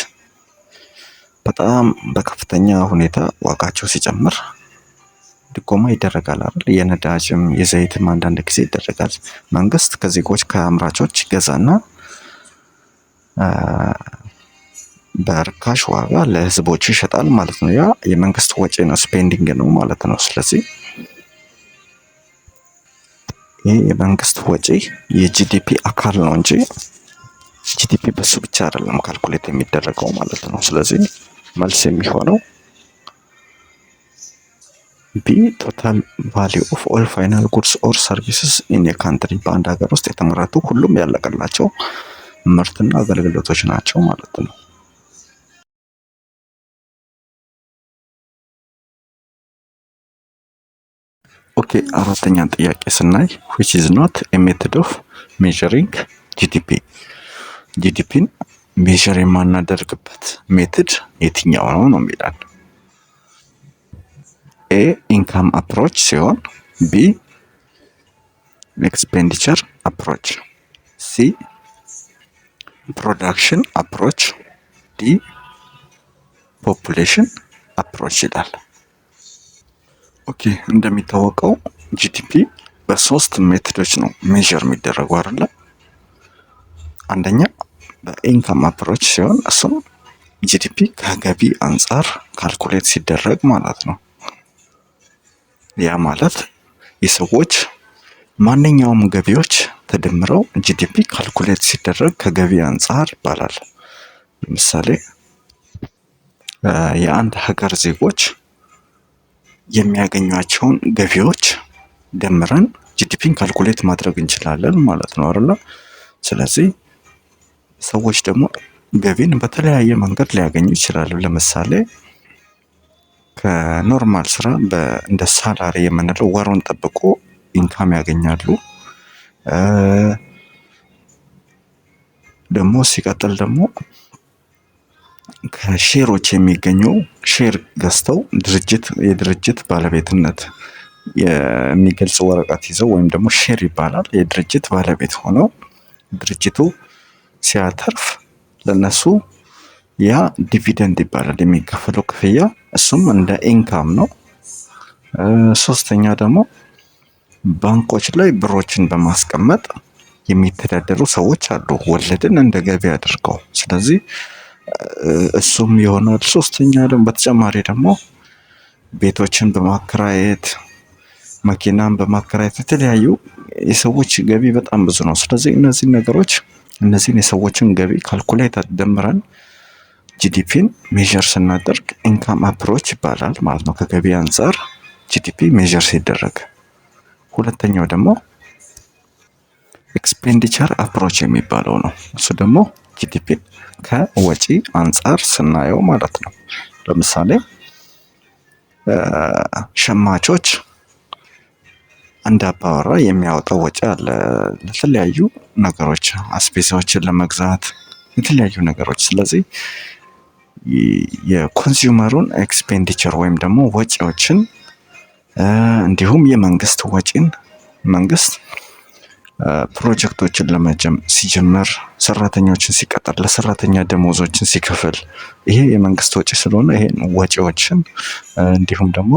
በጣም በከፍተኛ ሁኔታ ዋጋቸው ሲጨምር ድጎማ ይደረጋል አይደል? የነዳጅም የዘይትም አንዳንድ ጊዜ ይደረጋል። መንግስት ከዜጎች ከአምራቾች ገዛና በርካሽ ዋጋ ለህዝቦቹ ይሸጣል ማለት ነው። ያ የመንግስት ወጪ ነው፣ ስፔንዲንግ ነው ማለት ነው። ስለዚህ ይህ የመንግስት ወጪ የጂዲፒ አካል ነው እንጂ ጂዲፒ በሱ ብቻ አይደለም ካልኩሌት የሚደረገው ማለት ነው። ስለዚህ መልስ የሚሆነው ቢ ቶታል ቫሊዩ ኦፍ ኦል ፋይናል ጉድስ ኦር ሰርቪስስ ኢን ኤ ካንትሪ፣ በአንድ ሀገር ውስጥ የተመረቱ ሁሉም ያለቀላቸው ምርትና አገልግሎቶች ናቸው ማለት ነው። ኦኬ፣ አራተኛን ጥያቄ ስናይ which is not a method of measuring GDP፣ ጂዲፒን ሜዥር የማናደርግበት ሜትድ የትኛው ነው ነው የሚላል። ኤ ኢንካም አፕሮች ሲሆን፣ ቢ ኤክስፔንዲቸር አፕሮች፣ ሲ ፕሮዳክሽን አፕሮች፣ ዲ ፖፑሌሽን አፕሮች ይላል። ኦኬ፣ እንደሚታወቀው ጂዲፒ በሶስት ሜትዶች ነው ሜዥር የሚደረጉ አይደለ? አንደኛ በኢንካም አፕሮች ሲሆን እሱም ጂዲፒ ከገቢ አንጻር ካልኩሌት ሲደረግ ማለት ነው። ያ ማለት የሰዎች ማንኛውም ገቢዎች ተደምረው ጂዲፒ ካልኩሌት ሲደረግ ከገቢ አንፃር ይባላል። ለምሳሌ የአንድ ሀገር ዜጎች የሚያገኟቸውን ገቢዎች ደምረን ጂዲፒን ካልኩሌት ማድረግ እንችላለን ማለት ነው አይደል? ስለዚህ ሰዎች ደግሞ ገቢን በተለያየ መንገድ ሊያገኙ ይችላሉ። ለምሳሌ ከኖርማል ስራ እንደ ሳላሪ የምንለው ወሩን ጠብቆ ኢንካም ያገኛሉ። ደግሞ ሲቀጥል ደግሞ ከሼሮች የሚገኘው ሼር ገዝተው የድርጅት ባለቤትነት የሚገልጽ ወረቀት ይዘው ወይም ደግሞ ሼር ይባላል የድርጅት ባለቤት ሆነው ድርጅቱ ሲያተርፍ ለነሱ ያ ዲቪደንድ ይባላል የሚከፈለው ክፍያ፣ እሱም እንደ ኢንካም ነው። ሶስተኛ ደግሞ ባንኮች ላይ ብሮችን በማስቀመጥ የሚተዳደሩ ሰዎች አሉ ወለድን እንደ ገቢ አድርገው። ስለዚህ እሱም ይሆናል። ሶስተኛ ደግሞ በተጨማሪ ደግሞ ቤቶችን በማከራየት መኪናን በማከራየት የተለያዩ የሰዎች ገቢ በጣም ብዙ ነው። ስለዚህ እነዚህን የሰዎችን ገቢ ካልኩሌት ደምረን ጂዲፒን ሜዠር ስናደርግ ኢንካም አፕሮች ይባላል ማለት ነው። ከገቢ አንፃር ጂዲፒ ሜዠር ሲደረግ። ሁለተኛው ደግሞ ኤክስፔንዲቸር አፕሮች የሚባለው ነው። እሱ ደግሞ ጂዲፒን ከወጪ አንፃር ስናየው ማለት ነው። ለምሳሌ ሸማቾች አንድ አባወራ የሚያወጣው ወጪ አለ ለተለያዩ ነገሮች፣ አስቤዛዎችን ለመግዛት የተለያዩ ነገሮች። ስለዚህ የኮንሱመሩን ኤክስፔንዲቸር ወይም ደግሞ ወጪዎችን እንዲሁም የመንግስት ወጪን መንግስት ፕሮጀክቶችን ሲጀምር ሰራተኞችን ሲቀጠር ለሰራተኛ ደሞዞችን ሲከፍል ይሄ የመንግስት ወጪ ስለሆነ ይሄን ወጪዎችን እንዲሁም ደግሞ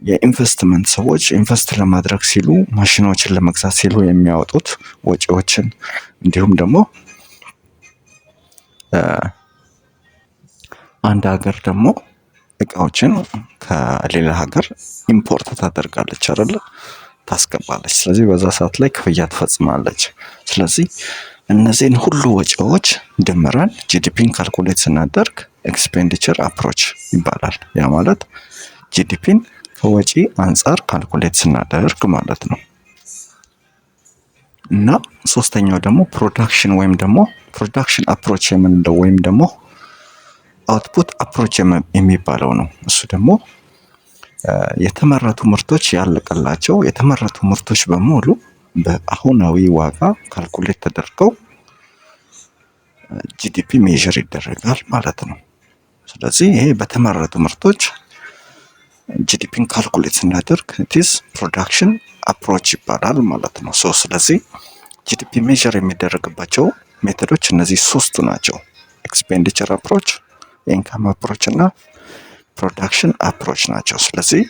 የኢንቨስትመንት ሰዎች ኢንቨስት ለማድረግ ሲሉ ማሽኖችን ለመግዛት ሲሉ የሚያወጡት ወጪዎችን እንዲሁም ደግሞ አንድ ሀገር ደግሞ እቃዎችን ከሌላ ሀገር ኢምፖርት ታደርጋለች አይደል? ታስገባለች። ስለዚህ በዛ ሰዓት ላይ ክፍያ ትፈጽማለች። ስለዚህ እነዚህን ሁሉ ወጪዎች ደምረን ጂዲፒን ካልኩሌት ስናደርግ ኤክስፔንዲቸር አፕሮች ይባላል። ያ ማለት ጂዲፒን ከወጪ አንፃር ካልኩሌት ስናደርግ ማለት ነው። እና ሶስተኛው ደግሞ ፕሮዳክሽን አፕሮች የምንለው ወይም ደግሞ አውትፑት አፕሮች የሚባለው ነው። እሱ ደግሞ የተመረቱ ምርቶች ያለቀላቸው የተመረቱ ምርቶች በሙሉ በአሁናዊ ዋጋ ካልኩሌት ተደርገው ጂዲፒ ሜዠር ይደረጋል ማለት ነው። ስለዚህ ይሄ በተመረቱ ምርቶች ጂዲፒን ካልኩሌት ስናደርግ ኢትስ ፕሮዳክሽን አፕሮች ይባላል ማለት ነው። ስለዚህ ጂዲፒ ሜዠር የሚደረግባቸው ሜተዶች እነዚህ ሶስቱ ናቸው። ኤክስፔንዲቸር አፕሮች፣ ኢንካም አፕሮች እና ፕሮዳክሽን አፕሮች ናቸው። ስለዚህ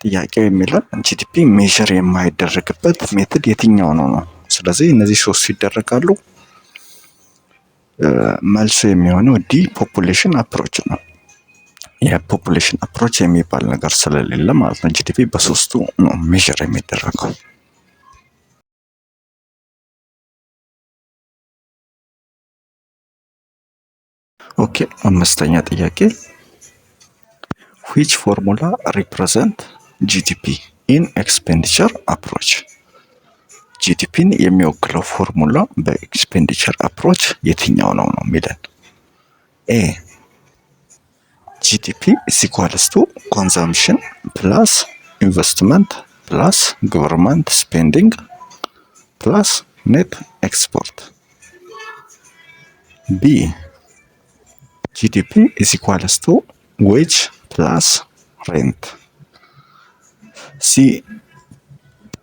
ጥያቄው የሚለን ጂዲፒ ሜዠር የማይደረግበት ሜትድ የትኛው ነው? ስለዚህ እነዚህ ሶስት ይደረጋሉ። መልሱ የሚሆነው ዲ ፖፑሌሽን አፕሮች ነው። የፖፑሌሽን አፕሮች የሚባል ነገር ስለሌለ ማለት ነው። ጂዲፒ በሶስቱ ነው ሜዠር የሚደረገው። ኦኬ፣ አምስተኛ ጥያቄ which formula represent GDP in expenditure approach? ጂዲፒን የሚወክለው ፎርሙላ በኤክስፔንዲቸር አፕሮች የትኛው ነው የሚለን። ኤ ጂዲፒ is equals to consumption plus investment plus government spending plus net export. ቢ ጂዲፒ is equals to wage plus rent. ሲ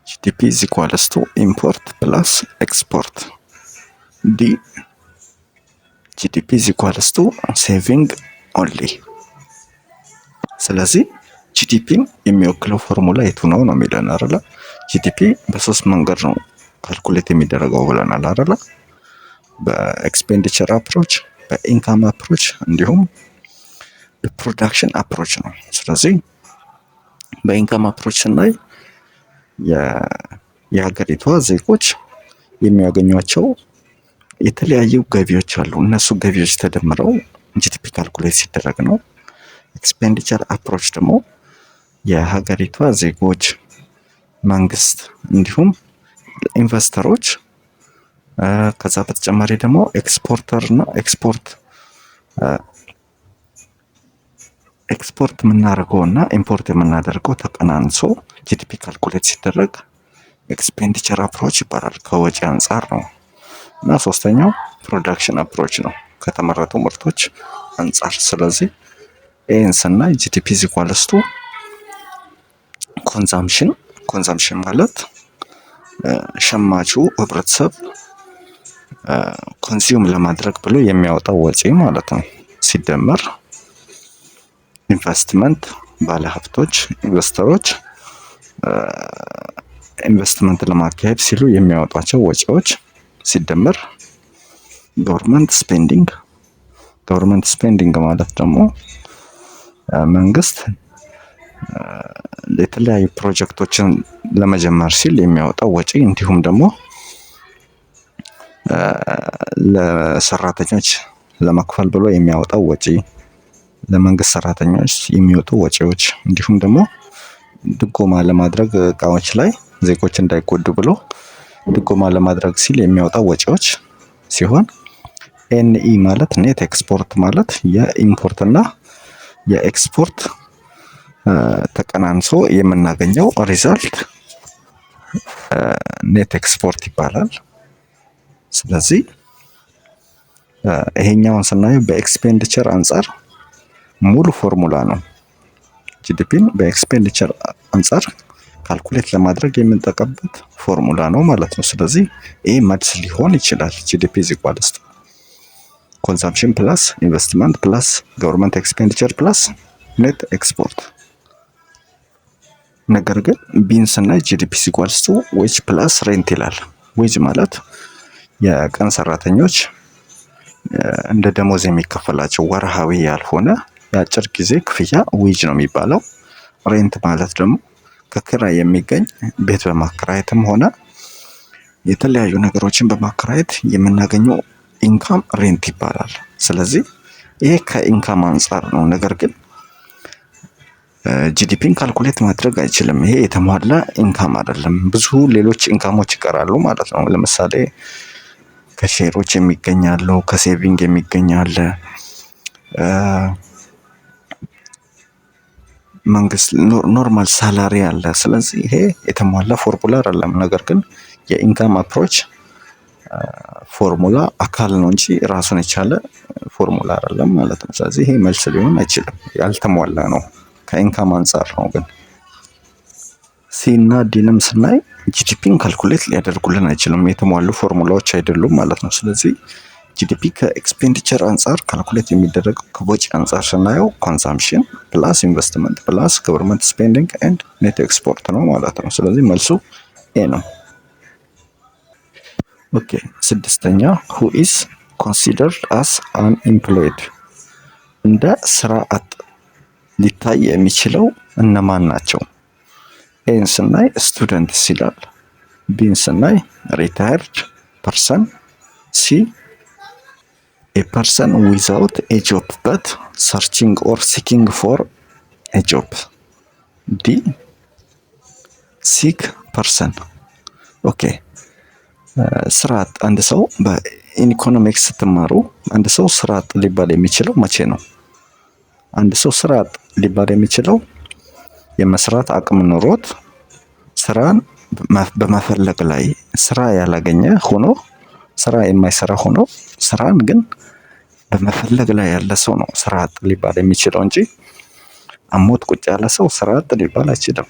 ጂዲፒ is equals to import plus export. ዲ ጂዲፒ is equals to saving only. ስለዚህ ጂዲፒን የሚወክለው ፎርሙላ የቱ ነው የሚለን አይደለ? ጂዲፒ በሶስት መንገድ ነው ካልኩሌት የሚደረገው ብለናል አይደለ? በኤክስፔንዲቸር አፕሮች፣ በኢንካም አፕሮች እንዲሁም በፕሮዳክሽን አፕሮች ነው። ስለዚህ በኢንካም አፕሮች ስናይ የሀገሪቷ ዜጎች የሚያገኟቸው የተለያዩ ገቢዎች አሉ። እነሱ ገቢዎች ተደምረው ጂዲፒ ካልኩሌት ሲደረግ ነው። ኤክስፔንዲቸር አፕሮች ደግሞ የሀገሪቷ ዜጎች፣ መንግስት እንዲሁም ኢንቨስተሮች ከዛ በተጨማሪ ደግሞ ኤክስፖርተር እና ኤክስፖርት የምናደርገው እና ኢምፖርት የምናደርገው ተቀናንሶ ጂዲፒ ካልኩሌት ሲደረግ ኤክስፔንዲቸር አፕሮች ይባላል። ከወጪ አንጻር ነው። እና ሶስተኛው ፕሮዳክሽን አፕሮች ነው ከተመረቱ ምርቶች አንጻር። ስለዚህ ይህን ስናይ ጂዲፒ ኢኳልስ ቱ ኮንዛምፕሽን ማለት ሸማቹ ህብረተሰብ ኮንሱም ለማድረግ ብሎ የሚያወጣው ወጪ ማለት ነው። ሲደመር ኢንቨስትመንት ባለሀብቶች፣ ኢንቨስተሮች ኢንቨስትመንት ለማካሄድ ሲሉ የሚያወጧቸው ወጪዎች ሲደመር ገቨርንመንት ስፔንዲንግ ማለት ደግሞ መንግስት የተለያዩ ፕሮጀክቶችን ለመጀመር ሲል የሚያወጣው ወጪ እንዲሁም ደግሞ ለሰራተኞች ለመክፈል ብሎ የሚያወጣው ወጪ፣ ለመንግስት ሰራተኞች የሚወጡ ወጪዎች እንዲሁም ደግሞ ድጎማ ለማድረግ እቃዎች ላይ ዜጎች እንዳይጎዱ ብሎ ድጎማ ለማድረግ ሲል የሚያወጣው ወጪዎች ሲሆን ኤንኢ ማለት ኔት ኤክስፖርት ማለት የኢምፖርት እና የኤክስፖርት ተቀናንሶ የምናገኘው ሪዛልት ኔት ኤክስፖርት ይባላል። ስለዚህ ይሄኛውን ስናየው በኤክስፔንዲቸር አንጻር ሙሉ ፎርሙላ ነው። ጂዲፒን በኤክስፔንዲቸር አንጻር ካልኩሌት ለማድረግ የምንጠቀምበት ፎርሙላ ነው ማለት ነው። ስለዚህ ይህ መልስ ሊሆን ይችላል። ጂዲፒ ኢዝ ኢኳልስ ቱ ኮንሰምፕሽን ፕላስ ኢንቨስትመንት ፕላስ ገቨርንመንት ኤክስፔንዲቸር ፕላስ ኔት ኤክስፖርት። ነገር ግን ቢን ስናይ ጂዲፒ ኢዝ ኢኳልስ ቱ ዌጅ ፕላስ ሬንት ይላል። ዌጅ ማለት የቀን ሰራተኞች እንደ ደሞዝ የሚከፈላቸው ወርሃዊ ያልሆነ የአጭር ጊዜ ክፍያ ዌጅ ነው የሚባለው። ሬንት ማለት ደግሞ ከኪራይ የሚገኝ ቤት በማከራየትም ሆነ የተለያዩ ነገሮችን በማከራየት የምናገኘው ኢንካም ሬንት ይባላል። ስለዚህ ይሄ ከኢንካም አንጻር ነው። ነገር ግን ጂዲፒን ካልኩሌት ማድረግ አይችልም። ይሄ የተሟላ ኢንካም አይደለም። ብዙ ሌሎች ኢንካሞች ይቀራሉ ማለት ነው። ለምሳሌ ከሼሮች የሚገኛሉ፣ ከሴቪንግ የሚገኛለ፣ መንግስት ኖርማል ሳላሪ አለ። ስለዚህ ይሄ የተሟላ ፎርሙላ አይደለም። ነገር ግን የኢንካም አፕሮች ፎርሙላ አካል ነው እንጂ ራሱን የቻለ ፎርሙላ አይደለም ማለት ነው። ስለዚህ ይሄ መልስ ሊሆን አይችልም፣ ያልተሟላ ነው። ከኢንካም አንጻር ነው። ግን ሲ እና ዲንም ስናይ ጂዲፒን ካልኩሌት ሊያደርጉልን አይችልም፣ የተሟሉ ፎርሙላዎች አይደሉም ማለት ነው። ስለዚህ ጂዲፒ ከኤክስፔንዲቸር አንጻር ካልኩሌት የሚደረገው ከወጪ አንጻር ስናየው ኮንሳምፕሽን ፕላስ ኢንቨስትመንት ፕላስ ገቨርንመንት ስፔንዲንግ ኤንድ ኔት ኤክስፖርት ነው ማለት ነው። ስለዚህ መልሱ ኤ ነው። ኦኬ፣ ስድስተኛ who is considered as unemployed እንደ ስራ አጥ ሊታይ የሚችለው እነማን ናቸው? ኤን ስናይ ስቱደንትስ ይላል። ቢን ስናይ ሪታየርድ ፐርሰን፣ ሲ a person without a job but searching or seeking for a job, D sick person። ኦኬ፣ ስራ አጥ አንድ ሰው በኢኮኖሚክስ ስትማሩ አንድ ሰው ስራ አጥ ሊባል የሚችለው መቼ ነው? አንድ ሰው ስራ አጥ ሊባል የሚችለው የመስራት አቅም ኖሮት ስራን በመፈለግ ላይ ስራ ያላገኘ ሆኖ ስራ የማይሰራ ሆኖ ስራን ግን በመፈለግ ላይ ያለ ሰው ነው ስራ አጥ ሊባል የሚችለው እንጂ አሞት ቁጭ ያለ ሰው ስራ አጥ ሊባል አይችልም።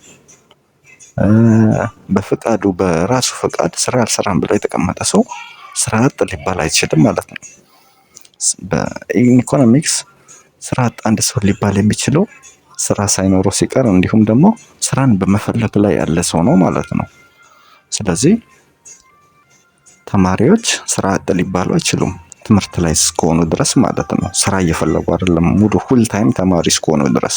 በፍቃዱ በራሱ ፍቃድ ስራ አልሰራም ብሎ የተቀመጠ ሰው ስራ አጥ ሊባል አይችልም ማለት ነው። በኢኮኖሚክስ ስራ አጥ አንድ ሰው ሊባል የሚችለው ስራ ሳይኖረው ሲቀር እንዲሁም ደግሞ ስራን በመፈለግ ላይ ያለ ሰው ነው ማለት ነው። ስለዚህ ተማሪዎች ስራ አጥ ሊባሉ አይችሉም ትምህርት ላይ እስከሆኑ ድረስ ማለት ነው። ስራ እየፈለጉ አይደለም ሙሉ ፉል ታይም ተማሪ እስከሆኑ ድረስ።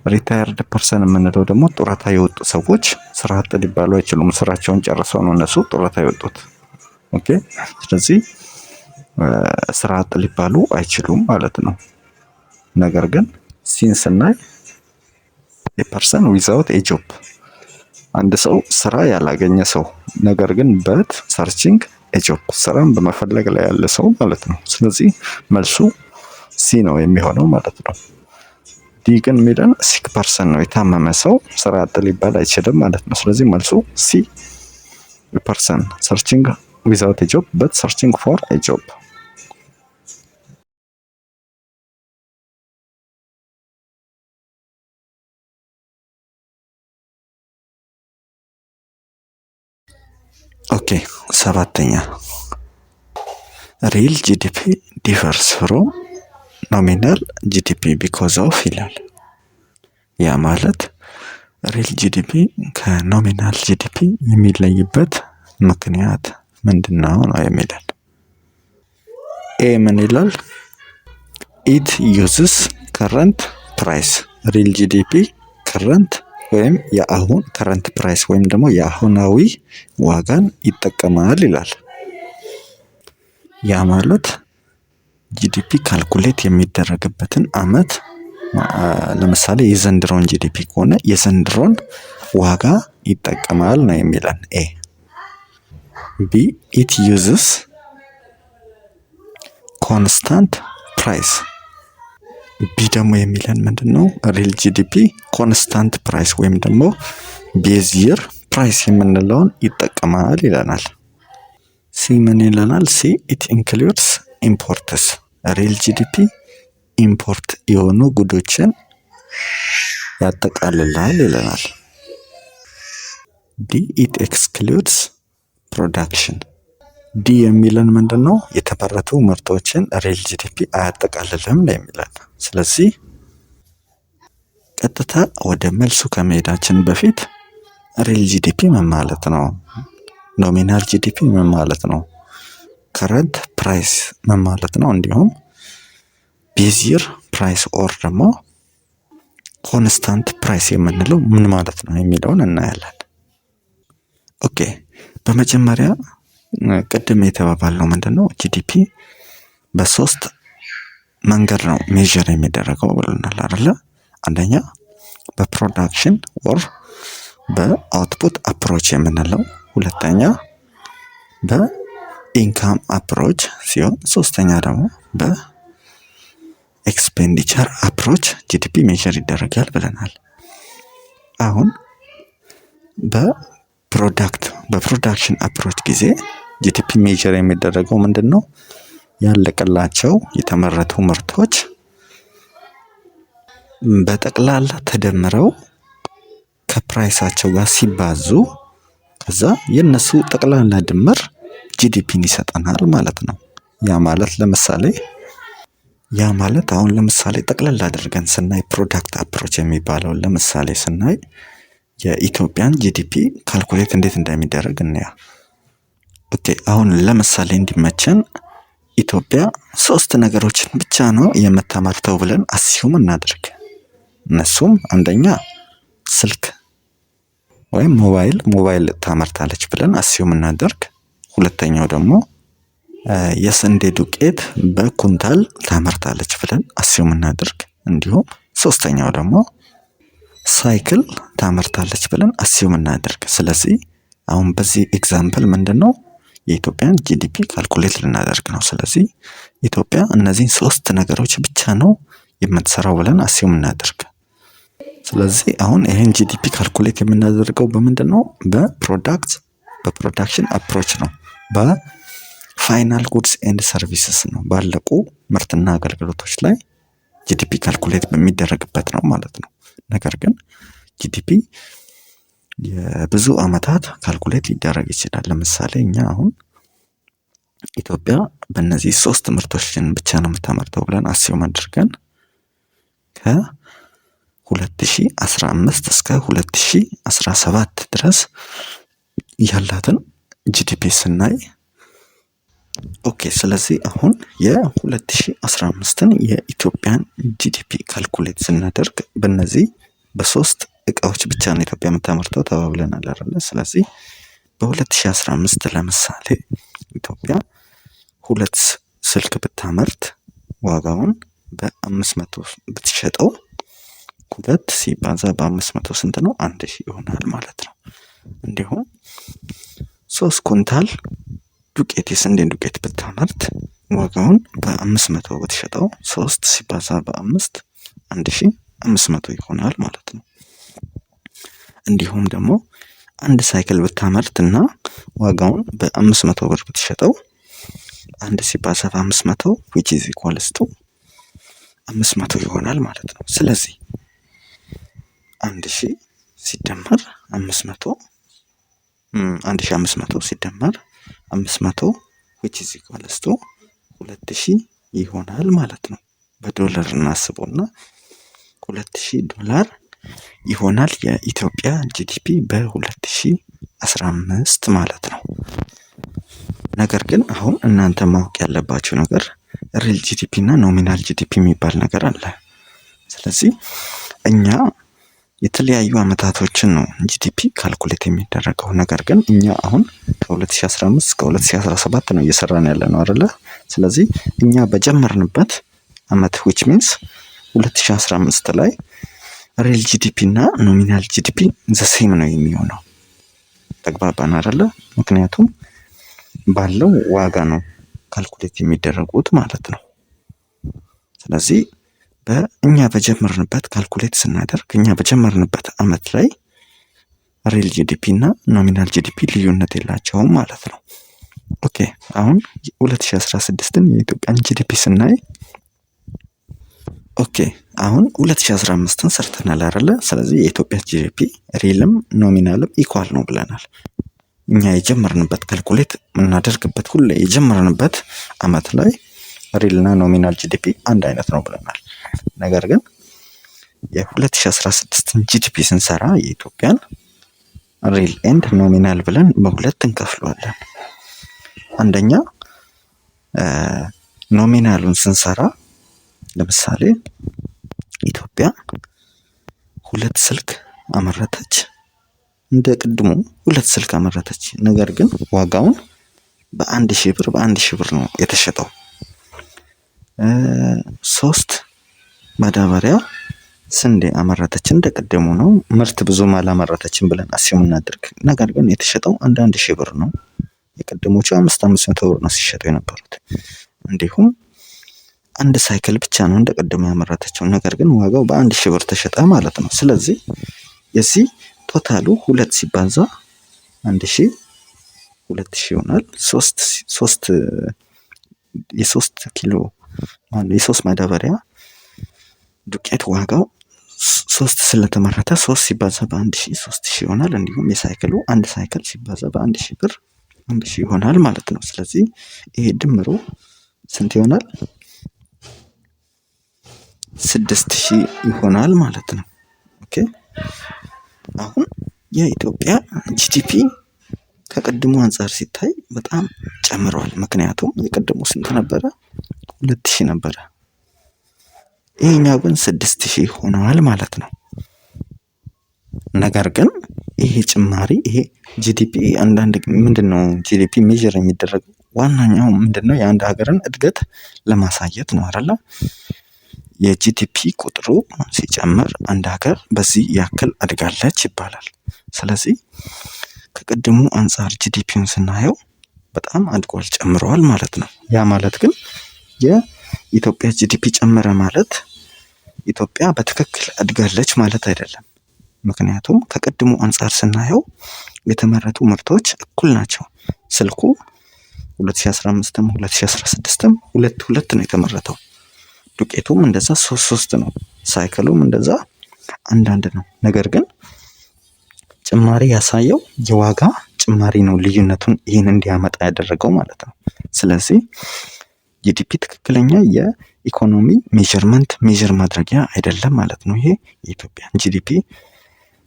ሪታየርድ ፐርሰን የምንለው ደግሞ ጡረታ የወጡ ሰዎች ስራ አጥ ሊባሉ አይችሉም። ስራቸውን ጨርሰው ነው እነሱ ጡረታ የወጡት። ኦኬ። ስለዚህ ስራ አጥ ሊባሉ አይችሉም ማለት ነው። ነገር ግን ሲን ስናይ የፐርሰን ዊዛውት ኤ ጆብ፣ አንድ ሰው ስራ ያላገኘ ሰው ነገር ግን በት ሰርቺንግ ኤ ጆብ፣ ስራን በመፈለግ ላይ ያለ ሰው ማለት ነው። ስለዚህ መልሱ ሲ ነው የሚሆነው ማለት ነው። ዲ ግን የሚለን ሲክ ፐርሰን ነው፣ የታመመ ሰው ስራ አጥ ሊባል አይችልም ማለት ነው። ስለዚህ መልሱ ሲ ፐርሰን ሰርቺንግ ዊዛውት ኤ ጆብ በት ሰርቺንግ ፎር ኤ ጆብ። ኦኬ 7ኛ ሪል ጂዲፒ ዲፈርስ ፍሮም ኖሚናል ጂዲፒ ቢኮዝ ኦፍ ይላል። ያ ማለት ሪል ጂዲፒ ከኖሚናል ጂዲፒ የሚለይበት ምክንያት ምንድነው ነው የሚለን። ኤ ምን ይላል? ኢት ዩዝስ ከረንት ፕራይስ። ሪል ጂዲፒ ከረንት ወይም የአሁን ከረንት ፕራይስ ወይም ደግሞ የአሁናዊ ዋጋን ይጠቀማል ይላል። ያ ማለት ጂዲፒ ካልኩሌት የሚደረግበትን አመት ለምሳሌ የዘንድሮን ጂዲፒ ከሆነ የዘንድሮን ዋጋ ይጠቀማል ነው የሚለን ኤ። ቢ ኢት ዩዝስ ኮንስታንት ፕራይስ። ቢ ደግሞ የሚለን ምንድነው? ሪል ጂዲፒ ኮንስታንት ፕራይስ ወይም ደግሞ ቤዝ ይር ፕራይስ የምንለውን ይጠቀማል ይለናል። ሲ ምን ይለናል? ሲ ኢት ኢንክሉድስ ኢምፖርትስ። ሪል ጂዲፒ ኢምፖርት የሆኑ ጉዶችን ያጠቃልላል ይለናል። ዲ ኢት ኤክስክሉድስ ፕሮዳክሽን። ዲ የሚለን ምንድነው? የተመረቱ ምርቶችን ሪል ጂዲፒ አያጠቃልልም ነው የሚለን። ስለዚህ ቀጥታ ወደ መልሱ ከመሄዳችን በፊት ሪል ጂዲፒ ምን ማለት ነው? ኖሚናል ጂዲፒ ምን ማለት ነው? ከረንት ፕራይስ ምን ማለት ነው? እንዲሁም ቤዝ ይር ፕራይስ ኦር ደግሞ ኮንስታንት ፕራይስ የምንለው ምን ማለት ነው የሚለውን እናያለን። ኦኬ በመጀመሪያ ቅድም የተባባልነው ምንድነው? ጂዲፒ በሶስት መንገድ ነው ሜዥር የሚደረገው ብለናል አይደለ? አንደኛ በፕሮዳክሽን ኦር በአውትፑት አፕሮች የምንለው፣ ሁለተኛ በኢንካም አፕሮች ሲሆን፣ ሶስተኛ ደግሞ በኤክስፔንዲቸር አፕሮች ጂዲፒ ሜዥር ይደረጋል ብለናል። አሁን በፕሮዳክሽን አፕሮች ጊዜ ጂዲፒ ሜዥር የሚደረገው ምንድነው? ያለቀላቸው የተመረቱ ምርቶች በጠቅላላ ተደምረው ከፕራይሳቸው ጋር ሲባዙ ከዛ የነሱ ጠቅላላ ድምር ጂዲፒን ይሰጠናል ማለት ነው። ያ ማለት አሁን ለምሳሌ ጠቅላላ አድርገን ስናይ ፕሮዳክት አፕሮች የሚባለውን ለምሳሌ ስናይ የኢትዮጵያን ጂዲፒ ካልኩሌት እንዴት እንደሚደረግ እንያ። ኦኬ አሁን ለምሳሌ እንዲመቸን ኢትዮጵያ 3 ነገሮችን ብቻ ነው የምታመርተው ብለን አስዩም እናድርግ። እነሱም አንደኛ ስልክ ወይም ሞባይል ታመርታለች ብለን አስዩም እናድርግ። ሁለተኛው ደግሞ የስንዴ ዱቄት በኩንታል ታመርታለች ብለን አስዩም እናድርግ። እንዲሁም ሶስተኛው ደግሞ ሳይክል ታመርታለች ብለን አስዩም እናድርግ። ስለዚህ አሁን በዚህ ኤግዛምፕል ምንድነው የኢትዮጵያን ጂዲፒ ካልኩሌት ልናደርግ ነው። ስለዚህ ኢትዮጵያ እነዚህን 3 ነገሮች ብቻ ነው የምትሰራው ብለን አስዩም እናድርግ። ስለዚህ አሁን ይሄን ጂዲፒ ካልኩሌት የምናደርገው በምንድነው? በፕሮዳክሽን አፕሮች ነው። በፋይናል ጉድስ ኤንድ ሰርቪስስ ነው። ባለቁ ምርትና አገልግሎቶች ላይ ጂዲፒ ካልኩሌት በሚደረግበት ነው ማለት ነው። ነገር ግን ጂዲፒ የብዙ አመታት ካልኩሌት ሊደረግ ይችላል። ለምሳሌ እኛ አሁን ኢትዮጵያ በእነዚህ 3 ምርቶችን ብቻ ነው የምታመርተው ብለን አስዩም አድርገን ከ2015 እስከ 2017 ድረስ ያላትን ጂዲፒ ስናይ ኦኬ ስለዚህ አሁን የ2015ን የኢትዮጵያን ጂዲፒ ካልኩሌት ስናደርግ በእነዚህ በሶስት እቃዎች ብቻ ነው ኢትዮጵያ የምታመርተው ተባብለናል አይደለ? ስለዚህ በ2015 ለምሳሌ ኢትዮጵያ ሁለት ስልክ ብታመርት ዋጋውን በ500 ብትሸጠው 2 ሲባዛ በ500 ስንት ነው? 1000 ይሆናል ማለት ነው። እንዲሁም 3 ኩንታል ዱቄት የስንዴ ዱቄት ብታመርት ዋጋውን በ500 ብትሸጠው 3 ሲባዛ በ5 1500 ይሆናል ማለት ነው። እንዲሁም ደግሞ አንድ ሳይክል ብታመርት እና ዋጋውን በ500 ብር ብትሸጠው 1 ሲባዛ በ500 which is equals to 500 ይሆናል ማለት ነው። ስለዚህ 1000 ሲደመር 500 1500 ሲደመር 500 which is equals to 2000 ይሆናል ማለት ነው። በዶላር እናስበውና $2000 ይሆናል የኢትዮጵያ ጂዲፒ በ2015 ማለት ነው። ነገር ግን አሁን እናንተ ማወቅ ያለባችሁ ነገር ሪል ጂዲፒ እና ኖሚናል ጂዲፒ የሚባል ነገር አለ። ስለዚህ እኛ የተለያዩ አመታቶችን ነው ጂዲፒ ካልኩሌት የሚደረገው። ነገር ግን እኛ አሁን ከ2015 እስከ 2017 ነው እየሰራን ያለነው አይደለ? ስለዚህ እኛ በጀመርንበት አመት which means 2015 ላይ ሪል ጂዲፒ እና ኖሚናል ጂዲፒ ዘሴም ነው የሚሆነው። ተግባባን አይደለ? ምክንያቱም ባለው ዋጋ ነው ካልኩሌት የሚደረጉት ማለት ነው። ስለዚህ በእኛ በጀመርንበት ካልኩሌት ስናደርግ እኛ በጀመርንበት አመት ላይ ሪል ጂዲፒ እና ኖሚናል ጂዲፒ ልዩነት የላቸውም ማለት ነው። ኦኬ አሁን 2016ን የኢትዮጵያን ጂዲፒ ስናይ አሁን 2015ን ሰርተናል አይደለ? ስለዚህ የኢትዮጵያ ጂዲፒ ሪልም ኖሚናልም ኢኳል ነው ብለናል። እኛ የጀመርንበት ካልኩሌት የምናደርግበት ሁሌ የጀመርንበት አመት ላይ ሪል እና ኖሚናል ጂዲፒ አንድ አይነት ነው ብለናል። ነገር ግን የ2016ን ጂዲፒ ስንሰራ የኢትዮጵያን ሪል ኤንድ ኖሚናል ብለን በሁለት እንከፍለዋለን። አንደኛ ኖሚናሉን ስንሰራ ለምሳሌ ኢትዮጵያ 2 ስልክ አመረተች፣ እንደ ቅድሙ 2 ስልክ አመረተች። ነገር ግን ዋጋውን በ1000 ብር ነው የተሸጠው። 3 ማዳበሪያ ስንዴ አመረተች፣ እንደ ቅድሙ ነው። ምርት ብዙም አላመረተችም ብለን አስዩም እናድርግ። ነገር ግን የተሸጠው 1000 ብር ነው። የቅድሞቹ 500 ብር ነው ሲሸጡ የነበሩት። እንዲሁም አንድ ሳይክል ብቻ ነው እንደ ቅድሙ ያመረተችው። ነገር ግን ዋጋው በ1000 ብር ተሸጠ ማለት ነው። ስለዚህ የዚህ ቶታሉ 2 ሲባዛ 1000 2000 ይሆናል። 3 ኪሎ የ3 ማዳበሪያ ዱቄት ዋጋው 3 ስለተመረተ 3 ሲባዛ በ1000 3000 ይሆናል። እንዲሁም የሳይክሉ አንድ ሳይክል ሲባዛ በ1000 ብር 1000 ይሆናል ማለት ነው። ስለዚህ ይሄ ድምሩ ስንት ይሆናል? 6000 ይሆናል ማለት ነው። ኦኬ አሁን የኢትዮጵያ ጂዲፒ ከቅድሙ አንፃር ሲታይ በጣም ጨምሯል። ምክንያቱም የቅድሙ ስንት ነበረ? 2000 ነበረ። ይሄኛው ግን 6000 ሆኗል ማለት ነው። ነገር ግን ይሄ ጭማሪ ይሄ ጂዲፒ አንዳንድ ምንድነው ጂዲፒ ሜዥር የሚደረገው ዋናኛው ምንድነው? የአንድ ሀገርን እድገት ለማሳየት ነው አይደለ? የጂዲፒ ቁጥሩ ሲጨምር አንድ ሀገር በዚህ ያክል አድጋለች ይባላል። ስለዚህ ከቅድሙ አንፃር ጂዲፒውን ስናየው በጣም አድጓል፣ ጨምሯል ማለት ነው። ያ ማለት ግን የኢትዮጵያ ጂዲፒ ጨመረ ማለት ኢትዮጵያ በትክክል አድጋለች ማለት አይደለም። ምክንያቱም ከቅድሙ አንፃር ስናየው የተመረቱ ምርቶች እኩል ናቸው። ስልኩ 2015ም 2016ም 2 ነው የተመረተው። ዱቄቱም እንደዛ 3 ነው። ሳይክሉም እንደዛ አንዳንድ ነው። ነገር ግን ጭማሪ ያሳየው የዋጋ ጭማሪ ነው ልዩነቱን ይህን እንዲያመጣ ያደረገው ማለት ነው። ስለዚህ ጂዲፒ ትክክለኛ የኢኮኖሚ ሜዥር ማድረጊያ አይደለም ማለት ነው። ይሄ የኢትዮጵያን ጂዲፒ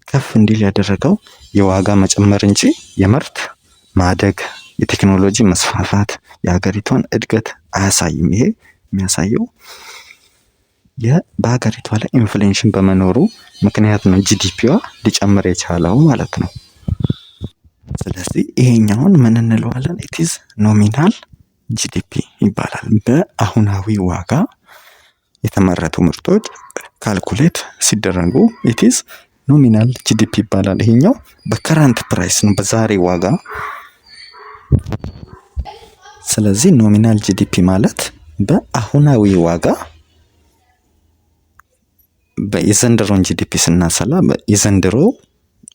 ከፍ እንዲል ያደረገው የዋጋ መጨመር እንጂ የምርት ማደግ፣ የቴክኖሎጂ መስፋፋት፣ የሀገሪቷን እድገት አያሳይም። ይሄ የሚያሳየው በሀገሪቷ ላይ ኢንፍሌሽን በመኖሩ ምክንያት ነው ጂዲፒዋ ሊጨምር የቻለው ማለት ነው። ስለዚህ ይሄኛውን ምን እንለዋለን? ኢትዝ ኖሚናል ጂዲፒ ይባላል። በአሁናዊ ዋጋ የተመረቱ ምርቶች ካልኩሌት ሲደረጉ ኢትዝ ኖሚናል ጂዲፒ ይባላል። ይሄኛው በከረንት ፕራይስ ነው፣ በዛሬ ዋጋ። ስለዚህ ኖሚናል ጂዲፒ ማለት በአሁናዊ ዋጋ የዘንድሮን ጂዲፒ ስናሰላ የዘንድሮ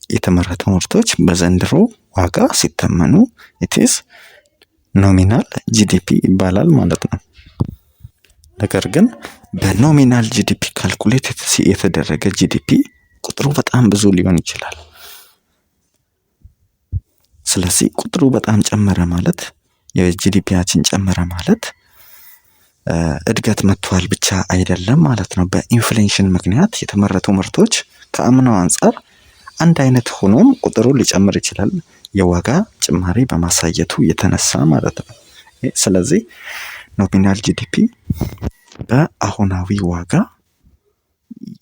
የተመረቱ ምርቶች በዘንድሮ ዋጋ ሲተመኑ ኢትስ ኖሚናል ጂዲፒ ይባላል ማለት ነው። ነገር ግን በኖሚናል ጂዲፒ ካልኩሌት የተደረገ ጂዲፒ ቁጥሩ በጣም ብዙ ሊሆን ይችላል። ስለዚህ ቁጥሩ በጣም ጨመረ ማለት የጂዲፒያችን ጨመረ ማለት እድገት መጥቷል ብቻ አይደለም ማለት ነው። በኢንፍሌሽን ምክንያት የተመረቱ ምርቶች ከአምናው አንፃር አንድ አይነት ሆኖም ቁጥሩ ሊጨምር ይችላል፣ የዋጋ ጭማሪ በማሳየቱ የተነሳ ማለት ነው። ስለዚህ ኖሚናል ጂዲፒ በአሁናዊ ዋጋ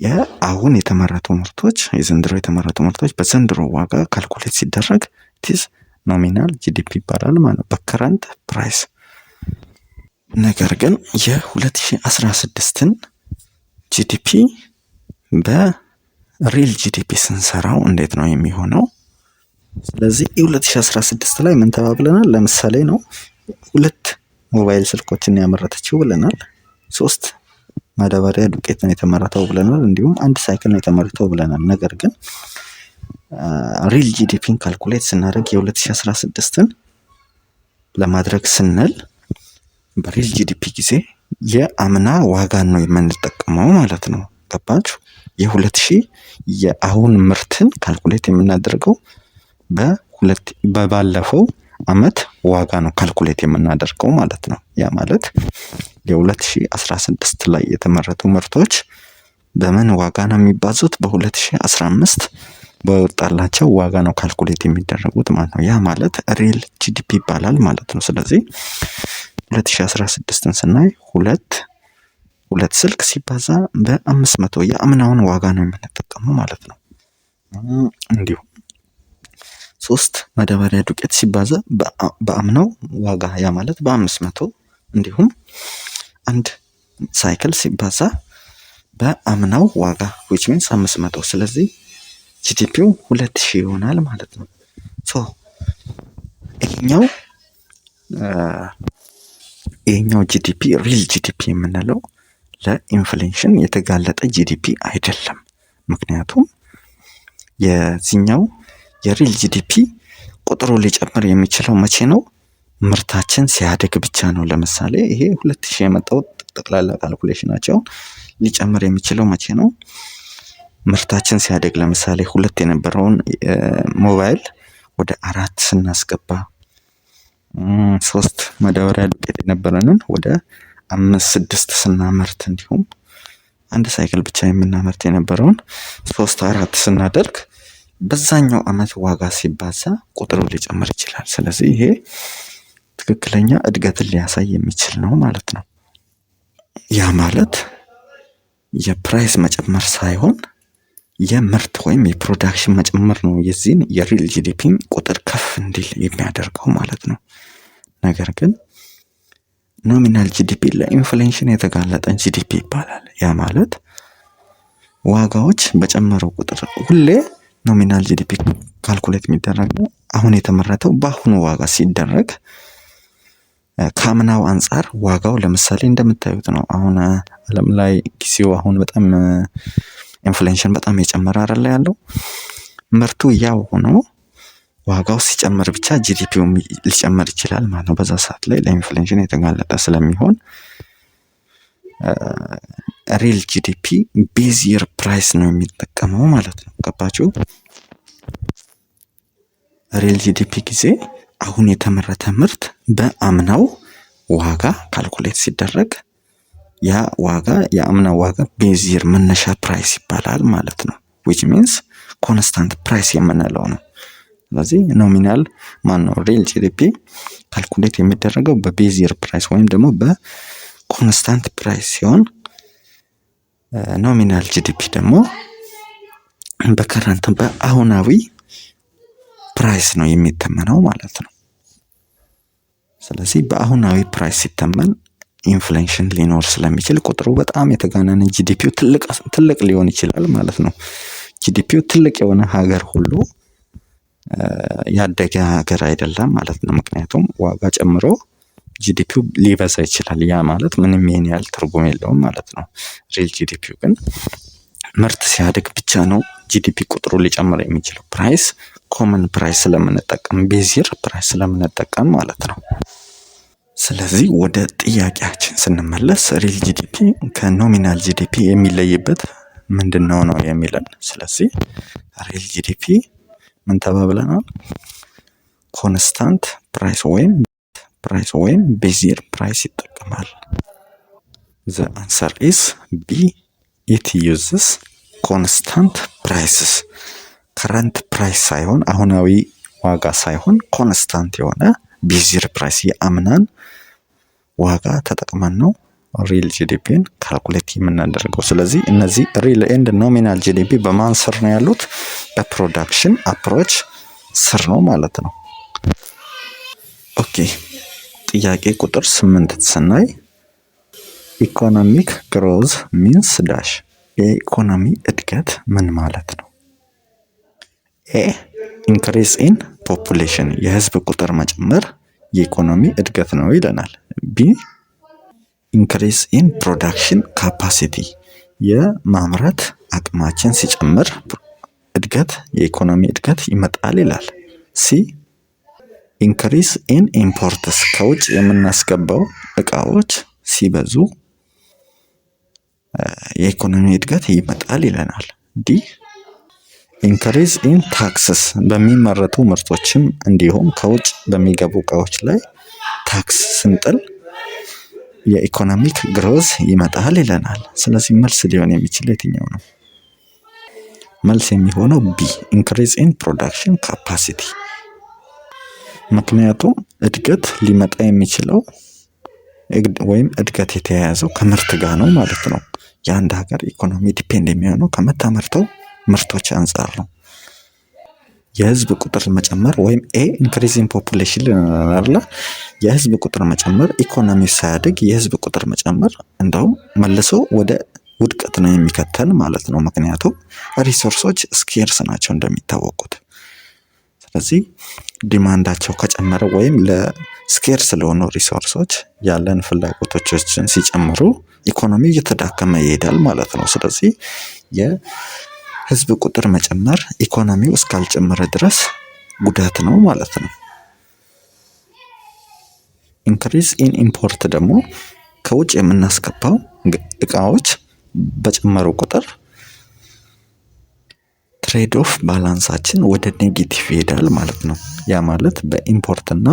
የአሁን የተመረቱ ምርቶች የዘንድሮ የተመረቱ ምርቶች በዘንድሮ ዋጋ ካልኩሌት ሲደረግ ኢትስ ኖሚናል ጂዲፒ ይባላል ማለት ነው፣ በከረንት ፕራይስ። ነገር ግን የ2016ን ጂዲፒ በሪል ጂዲፒ ስንሰራው እንዴት ነው የሚሆነው? ስለዚህ የ2016 ላይ ምን ተባብለናል? ለምሳሌ ነው 2 ሞባይል ስልኮችን ያመረተችው ብለናል። 3 ማዳበሪያ ዱቄት ነው የተመረተው ብለናል። እንዲሁም 1 ሳይክል ነው የተመረተው ብለናል። ነገር ግን ሪል ጂዲፒን ካልኩሌት ስናደርግ የ2016ን ለማድረግ ስንል በሪል ጂዲፒ ጊዜ የአምና ዋጋን ነው የምንጠቀመው ማለት ነው። ገባችሁ? የ2000 የአሁን ምርትን ካልኩሌት የምናደርገው በባለፈው አመት ዋጋ ነው ካልኩሌት የምናደርገው ማለት ነው። ያ ማለት የ2016 ላይ የተመረቱ ምርቶች በምን ዋጋ ነው የሚባዙት? በ2015 በወጣላቸው ዋጋ ነው ካልኩሌት የሚደረጉት ማለት ነው። ያ ማለት ሪል ጂዲፒ ይባላል ማለት ነው። ስለዚህ 2016ን ስናይ ሁለት ስልክ ሲባዛ በ500 የአምናውን ዋጋ ነው የምንጠቀመው ማለት ነው። እንዲሁም 3 ማዳበሪያ ዱቄት ሲባዛ በአምናው ዋጋ ያ ማለት በ500፣ እንዲሁም 1 ሳይክል ሲባዛ በአምናው ዋጋ which means 500። ስለዚህ ጂዲፒው 2000 ይሆናል ማለት ነው። ይሄኛው ጂዲፒ ሪል ጂዲፒ የምንለው ለኢንፍሌሽን የተጋለጠ ጂዲፒ አይደለም። ምክንያቱም የዚህኛው የሪል ጂዲፒ ቁጥሩ ሊጨምር የሚችለው መቼ ነው? ምርታችን ሲያድግ ብቻ ነው። ለምሳሌ ይሄ 2000 የመጣው ጠቅላላ ካልኩሌሽናቸው ሊጨምር የሚችለው መቼ ነው? ምርታችን ሲያድግ። ለምሳሌ 2 የነበረውን ሞባይል ወደ 4 ስናስገባ፣ 3 ማዳበሪያ ዱቄት የነበረንን ወደ 5፣ 6 ስናመርት፣ እንዲሁም 1 ሳይክል ብቻ የምናመርት የነበረውን 3፣ 4 ስናደርግ በዛኛው አመት ዋጋ ሲባዛ ቁጥሩ ሊጨምር ይችላል። ስለዚህ ይሄ ትክክለኛ እድገትን ሊያሳይ የሚችል ነው ማለት ነው። ያ ማለት የፕራይስ መጨመር ሳይሆን የምርት ወይም የፕሮዳክሽን መጨመር ነው የዚህን የሪል ጂዲፒን ቁጥር ከፍ እንዲል የሚያደርገው ማለት ነው። ነገር ግን ኖሚናል ጂዲፒ ለኢንፍሌሽን የተጋለጠ ጂዲፒ ይባላል። ያ ማለት ዋጋዎች በጨመረው ቁጥር ሁሌ ኖሚናል ጂዲፒ ካልኩሌት የሚደረገው አሁን የተመረተው በአሁኑ ዋጋ ሲደረግ ከአምናው አንጻር ዋጋው ለምሳሌ እንደምታዩት ነው። አሁን ዓለም ላይ ጊዜው አሁን በጣም ኢንፍሌሽን በጣም የጨመረ አይደለ ያለው። ምርቱ ያው ሆኖ ዋጋው ሲጨምር ብቻ ጂዲፒው ሊጨምር ይችላል ማለት ነው። በዛ ሰዓት ላይ ለኢንፍሌሽን የተጋለጠ ስለሚሆን ሪል ጂዲፒ ቤዝ ይር ፕራይስ ነው የሚጠቀመው ማለት ነው። ገባችሁ? ሪል ጂዲፒ ጊዜ አሁን የተመረተ ምርት በአምናው ዋጋ ካልኩሌት ሲደረግ ያ ዋጋ የአምናው ዋጋ ቤዝ ይር መነሻ ፕራይስ ይባላል ማለት ነው። which means ኮንስታንት ፕራይስ የምንለው ነው። ስለዚህ ኖሚናል ሪል ጂዲፒ ካልኩሌት የሚደረገው በቤዝ ይር ፕራይስ ወይም ደግሞ በኮንስታንት ፕራይስ ሲሆን ኖሚናል ጂዲፒ ደግሞ በከረንት በአሁናዊ ፕራይስ ነው የሚተመነው ማለት ነው። ስለዚህ በአሁናዊ ፕራይስ ሲተመን ኢንፍሌሽን ሊኖር ስለሚችል ቁጥሩ በጣም የተጋነነ ጂዲፒው ትልቅ ሊሆን ይችላል ማለት ነው። ጂዲፒው ትልቅ የሆነ ሀገር ሁሉ ያደገ ሀገር አይደለም ማለት ነው። ምክንያቱም ዋጋ ጨምሮ ጂዲፒው ሊበዛ ይችላል። ያ ማለት ምንም ይሄን ያህል ትርጉም የለውም ማለት ነው። ሪል ጂዲፒው ግን ምርት ሲያድግ ብቻ ነው ጂዲፒ ቁጥሩ ሊጨምር የሚችለው። ፕራይስ ኮመን ፕራይስ ስለምንጠቀም ቤዚር ፕራይስ ስለምንጠቀም ማለት ነው። ስለዚህ ወደ ጥያቄያችን ስንመለስ ሪል ጂዲፒ ከኖሚናል ጂዲፒ የሚለይበት ምንድነው ነው የሚለን። ስለዚህ ሪል ጂዲፒ ምን ተባብለናል? ኮንስታንት ፕራይስ ወይም ቤዚር ፕራይስ ይጠቀማል። the answer is B, it uses constant prices። ከረንት ፕራይስ ሳይሆን አሁናዊ ዋጋ ሳይሆን ኮንስታንት የሆነ ቤዚር ፕራይስ የአምናን ዋጋ ተጠቅመን ነው ሪል ጂዲፒን ካልኩሌት የምናደርገው። ስለዚህ እነዚህ ሪል ኤንድ ኖሚናል ጂዲፒ በማን ስር ነው ያሉት? በፕሮዳክሽን አፕሮች ስር ነው ማለት ነው። ኦኬ ጥያቄ ቁጥር 8 ስናይ ኢኮኖሚክ ግሮዝ ሚንስ ዳሽ። የኢኮኖሚ እድገት ምን ማለት ነው? ኤ ኢንክሪዝ ኢን ፖፑሌሽን የህዝብ ቁጥር መጨመር የኢኮኖሚ እድገት ነው ይለናል። ቢ ኢንክሪዝ ኢን ፕሮዳክሽን ካፓሲቲ የማምረት አቅማችን ሲጨምር እድገት የኢኮኖሚ እድገት ይመጣል ይላል። ሲ ኢንክሪዝ ኢን ኢምፖርትስ ከውጭ የምናስገባው እቃዎች ሲበዙ የኢኮኖሚ እድገት ይመጣል ይለናል። ዲ ኢንክሪዝ ኢን ታክስስ በሚመረቱ ምርቶችም እንዲሁም ከውጭ በሚገቡ እቃዎች ላይ ታክስ ስንጥል የኢኮኖሚክ ግሮዝ ይመጣል ይለናል። ስለዚህ መልስ ሊሆን የሚችለው የትኛው ነው? መልስ የሚሆነው ቢ ኢንክሪዝ ኢን ፕሮዳክሽን ካፓሲቲ። ምክንያቱም እድገት ሊመጣ የሚችለው ወይም እድገት የተያያዘው ከምርት ጋር ነው ማለት ነው። የአንድ ሀገር ኢኮኖሚ ዲፔንድ የሚሆነው ከምታመርተው ምርቶች አንጻር ነው። የህዝብ ቁጥር መጨመር ወይም ኤ ኢንክሪዝ ኢን ፖፑሌሽን አለ። የህዝብ ቁጥር መጨመር ኢኮኖሚ ሳያድግ የህዝብ ቁጥር መጨመር እንደውም መልሶ ወደ ውድቀት ነው የሚከተል ማለት ነው። ምክንያቱም ሪሶርሶች ስኬርስ ናቸው እንደሚታወቁት። ስለዚህ ዲማንዳቸው ከጨመረ ወይም ለስኬርስ ስለሆኑ ሪሶርሶች ያለን ፍላጎቶችን ሲጨምሩ ኢኮኖሚ እየተዳከመ ይሄዳል ማለት ነው። ስለዚህ የህዝብ ቁጥር መጨመር ኢኮኖሚው እስካልጨመረ ድረስ ጉዳት ነው ማለት ነው። ኢንክሪዝ ኢን ኢምፖርት ደግሞ ከውጭ የምናስገባው እቃዎች በጨመሩ ቁጥር ትሬድ ኦፍ ባላንሳችን ወደ ኔጌቲቭ ይሄዳል ማለት ነው። ያ ማለት በኢምፖርት እና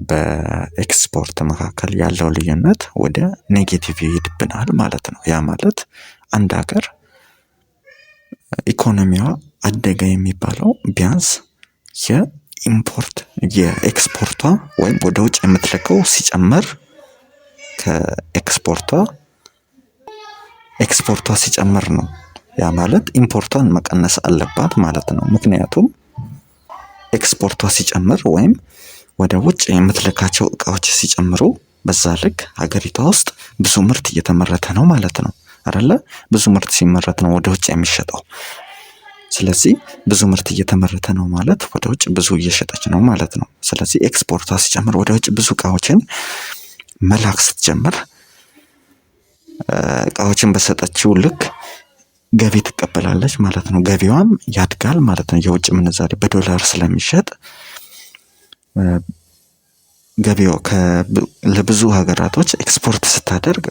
በኤክስፖርት መካከል ያለው ልዩነት ወደ ኔጌቲቭ ይሄድብናል ማለት ነው። ያ ማለት አንድ ሀገር ኢኮኖሚዋ አደገ የሚባለው ቢያንስ የኤክስፖርቷ ወይም ወደ ውጭ የምትልከው ሲጨመር ኤክስፖርቷ ሲጨምር ነው። ያ ማለት ኢምፖርቷን መቀነስ አለባት ማለት ነው። ምክንያቱም ኤክስፖርቷ ሲጨምር ወይም ወደ ውጭ የምትልካቸው እቃዎች ሲጨምሩ በዛ ልክ ሀገሪቷ ውስጥ ብዙ ምርት እየተመረተ ነው ማለት ነው አይደለ? ብዙ ምርት ሲመረት ነው ወደ ውጭ የሚሸጠው። ስለዚህ ብዙ ምርት እየተመረተ ነው ማለት ወደ ውጭ ብዙ እየሸጠች ነው ማለት ነው። ስለዚህ ኤክስፖርቷ ሲጨምር ወደ ውጭ ብዙ እቃዎችን መላክ ስትጀምር እቃዎችን በሰጠችው ልክ ገቢ ትቀበላለች ማለት ነው። ገቢዋም ያድጋል ማለት ነው። የውጭ ምንዛሬ በዶላር ስለሚሸጥ ገቢው ለብዙ ሀገራቶች ኤክስፖርት ስታደርግ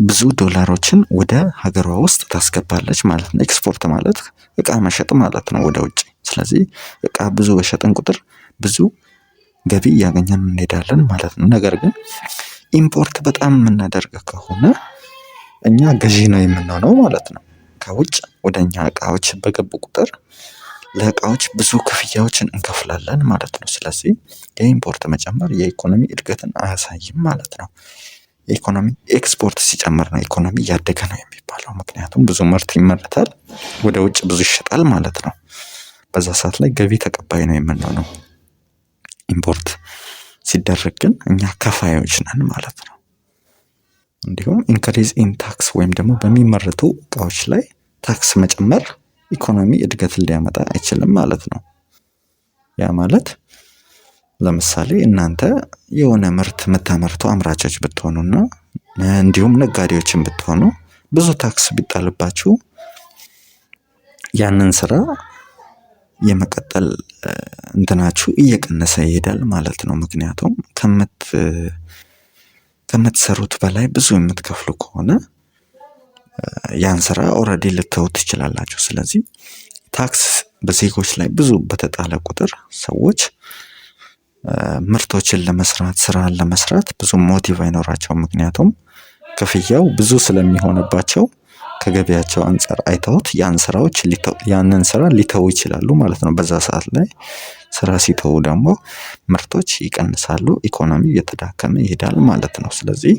ብዙ ዶላሮችን ወደ ሀገሯ ውስጥ ታስገባለች ማለት ነው። ኤክስፖርት ማለት እቃ መሸጥ ማለት ነው ወደ ውጭ። ስለዚህ እቃ ብዙ በሸጥን ቁጥር ብዙ ገቢ እያገኘን እንሄዳለን ማለት ነው። ነገር ግን ኢምፖርት በጣም የምናደርግ ከሆነ እኛ ገዢ ነው የምንሆነው ማለት ነው። ከውጭ ወደ እኛ እቃዎች በገቡ ቁጥር ለእቃዎች ብዙ ክፍያዎችን እንከፍላለን ማለት ነው። ስለዚህ የኢምፖርት መጨመር የኢኮኖሚ እድገትን አያሳይም ማለት ነው። ኢኮኖሚ ኤክስፖርት ሲጨምር ነው ኢኮኖሚ እያደገ ነው የሚባለው። ምክንያቱም ብዙ ምርት ይመረታል፣ ወደ ውጭ ብዙ ይሸጣል ማለት ነው። በዛ ሰዓት ላይ ገቢ ተቀባይ ነው የምንሆነው። ኢምፖርት ሲደረግ ግን እኛ ከፋዮች ነን ማለት ነው። እንዲሁም ኢንክሪዝ ኢን ታክስ ወይም ደግሞ በሚመረቱ እቃዎች ላይ ታክስ መጨመር ኢኮኖሚ እድገትን ሊያመጣ አይችልም ማለት ነው። ያ ማለት ለምሳሌ እናንተ የሆነ ምርት የምታመርቱ አምራቾች ብትሆኑና እንዲሁም ነጋዴዎችን ብትሆኑ ብዙ ታክስ ቢጣልባችሁ ያንን ስራ የመቀጠል እንትናችሁ እየቀነሰ ይሄዳል ማለት ነው። ምክንያቱም ከምትሰሩት በላይ ብዙ የምትከፍሉ ከሆነ ያን ስራ ኦልሬዲ ልተውት ትችላላችሁ። ስለዚህ ታክስ በዜጎች ላይ ብዙ በተጣለ ቁጥር ሰዎች ምርቶችን ለመስራት ስራን ለመስራት ብዙ ሞቲቭ አይኖራቸውም። ምክንያቱም ክፍያው ብዙ ስለሚሆንባቸው ከገበያቸው አንፃር አይተውት ያንን ስራ ሊተው ይችላሉ ማለት ነው። በዛ ሰዓት ላይ ስራ ሲተው ደግሞ ምርቶች ይቀንሳሉ፣ ኢኮኖሚ እየተዳከመ ይሄዳል ማለት ነው። ስለዚህ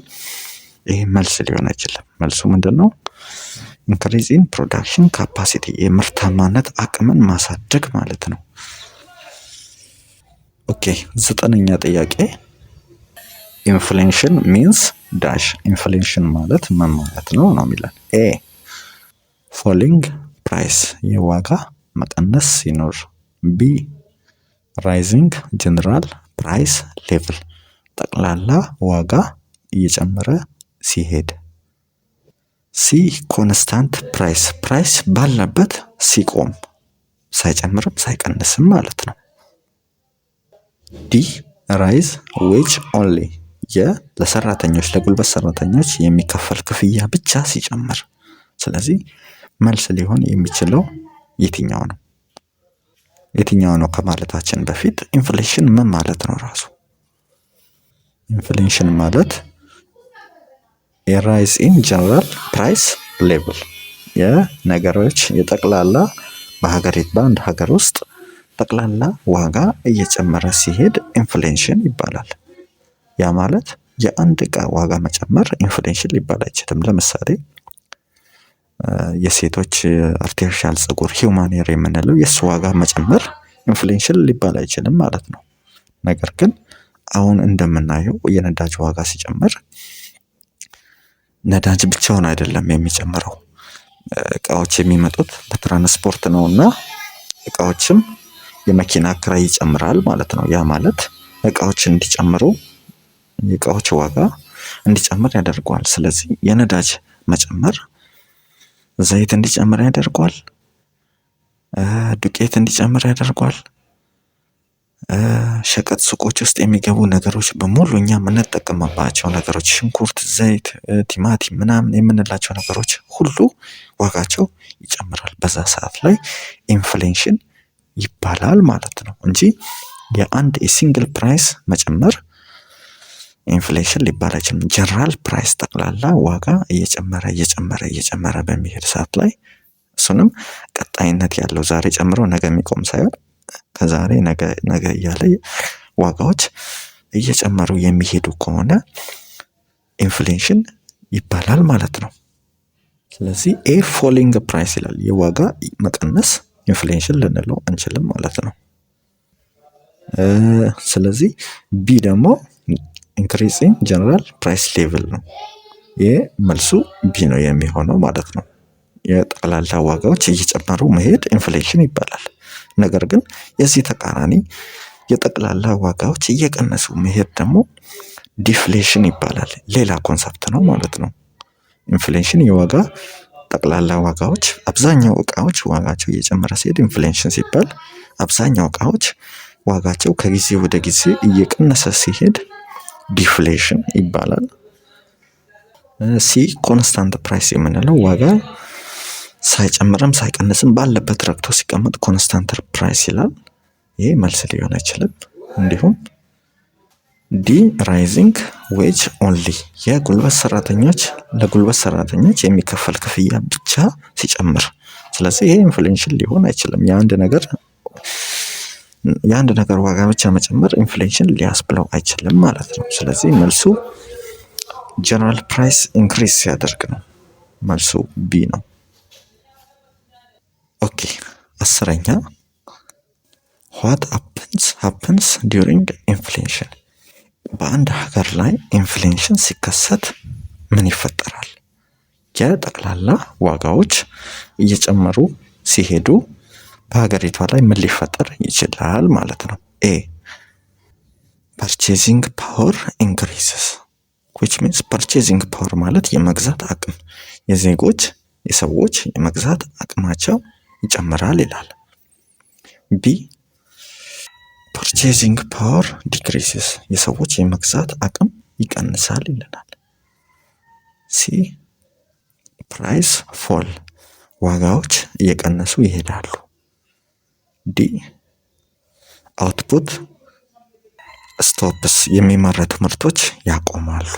ይሄ መልስ ሊሆን አይችልም። መልሱ ምንድነው? ኢንክሪዝ ኢን ፕሮዳክሽን ካፓሲቲ የምርታማነት አቅምን ማሳደግ ማለት ነው። ኦኬ 9ኛ ጥያቄ ኢንፍሌሽን ሚንስ ዳሽ ኢንፍሌሽን ማለት ምን ማለት ነው የሚለን። ኤ ፎሊንግ ፕራይስ የዋጋ መቀነስ ሲኖር። ቢ ራይዚንግ ጀነራል ፕራይስ ሌቭል ጠቅላላ ዋጋ እየጨመረ ሲሄድ። ሲ ኮንስታንት ፕራይስ ባለበት ሲቆም ሳይጨምርም ሳይቀንስም ማለት ነው። ዲ ራይዝ ዌጅ ኦንሊ ለሰራተኞች ለጉልበት ሰራተኞች የሚከፈል ክፍያ ብቻ ሲጨምር። ስለዚህ መልስ ሊሆን የሚችለው የትኛው ነው? የትኛው ነው ከማለታችን በፊት ኢንፍሌሽን ምን ማለት ነው ራሱ? ኢንፍሌሽን ማለት የራይዝ ኢን ጀነራል ፕራይስ ሌቭል የነገሮች የጠቅላላ በአንድ ሀገር ውስጥ ጠቅላላ ዋጋ እየጨመረ ሲሄድ ኢንፍሌሽን ይባላል። ያ ማለት የአንድ እቃ ዋጋ መጨመር ኢንፍሌሽን ሊባል አይችልም። ለምሳሌ የሴቶች አርቲፊሻል ፀጉር ሂውማን ሄር የምንለው የሱ ዋጋ መጨመር ኢንፍሌሽን ሊባል አይችልም ማለት ነው። ነገር ግን አሁን እንደምናየው የነዳጅ ዋጋ ሲጨምር ነዳጅ ብቻውን አይደለም የሚጨምረው፣ እቃዎች የሚመጡት በትራንስፖርት ነውና እቃዎችም የመኪና ኪራይ ይጨምራል ማለት ነው። ያ ማለት እቃዎች እንዲጨምሩ የእቃዎች ዋጋ እንዲጨምር ያደርገዋል። ስለዚህ የነዳጅ መጨመር ዘይት እንዲጨምር ያደርገዋል፣ ዱቄት እንዲጨምር ያደርገዋል። ሸቀጥ ሱቆች ውስጥ የሚገቡ ነገሮች በሙሉ እኛ የምንጠቀምባቸው ነገሮች ሽንኩርት፣ ዘይት፣ ቲማቲም ምናምን የምንላቸው ነገሮች ሁሉ ዋጋቸው ይጨምራል። በዛ ሰዓት ላይ ኢንፍሌሽን ይባላል ማለት ነው እንጂ የአንድ የሲንግል ፕራይስ መጨመር ኢንፍሌሽን ሊባል አይችልም። ጀነራል ፕራይስ ጠቅላላ ዋጋ እየጨመረ በሚሄድ ሰዓት ላይ እሱንም ቀጣይነት ያለው ዛሬ ጨምሮ ነገ የሚቆም ሳይሆን ከዛሬ ነገ እያለ ዋጋዎች እየጨመሩ የሚሄዱ ከሆነ ኢንፍሌሽን ይባላል ማለት ነው። ስለዚህ ኤ ፎሊንግ ፕራይስ ይላል። የዋጋ መቀነስ ኢንፍሌሽን ልንለው አንችልም ማለት ነው። ስለዚህ ቢ ደግሞ ኢንክሪዚንግ ጀነራል ፕራይስ ሌቭል ነው። ይህ መልሱ ቢ ነው የሚሆነው ማለት ነው። የጠቅላላ ዋጋዎች እየጨመሩ መሄድ ኢንፍሌሽን ይባላል። ነገር ግን የዚህ ተቃራኒ የጠቅላላ ዋጋዎች እየቀነሱ መሄድ ደግሞ ዲፍሌሽን ይባላል። ሌላ ኮንሰፕት ነው ማለት ነው። ኢንፍሌሽን የዋጋ ጠቅላላ ዋጋዎች አብዛኛው እቃዎች ዋጋቸው እየጨመረ ሲሄድ ኢንፍሌሽን ሲባል፣ አብዛኛው እቃዎች ዋጋቸው ከጊዜ ወደ ጊዜ እየቀነሰ ሲሄድ ዲፍሌሽን ይባላል። ሲ ኮንስታንት ፕራይስ የምንለው ዋጋ ሳይጨምርም ሳይቀንስም ባለበት ረግቶ ሲቀመጥ ኮንስታንት ፕራይስ ይላል። ይሄ መልስ ሊሆን አይችልም። እንዲሁም ዲ ራይዚንግ ዌጅ ኦንሊ ለጉልበት ሰራተኞች የሚከፈል ክፍያ ብቻ ሲጨምር። ስለዚህ ይሄ ኢንፍሌሽን ሊሆን አይችልም። የአንድ ነገር ዋጋ ብቻ መጨመር ኢንፍሌሽን ሊያስብለው አይችልም ማለት ነው። ስለዚህ መልሱ ጀነራል ፕራይስ ኢንክሪዝ ሲያደርግ ነው። መልሱ ቢ ነው። ኦኬ 10ኛ what happens during inflation? በአንድ ሀገር ላይ ኢንፍሌሽን ሲከሰት ምን ይፈጠራል? የጠቅላላ ዋጋዎች እየጨመሩ ሲሄዱ በሀገሪቷ ላይ ምን ሊፈጠር ይችላል ማለት ነው። ኤ purchasing power increases, which means purchasing power ማለት የመግዛት አቅም የሰዎች የመግዛት አቅማቸው ይጨምራል ይላል። ቢ purchasing power decreases, የሰዎች የመግዛት አቅም ይቀንሳል ይለናል። ሲ price fall, ዋጋዎች እየቀነሱ ይሄዳሉ። ዲ output stops, የሚመረቱ ምርቶች ያቆማሉ፣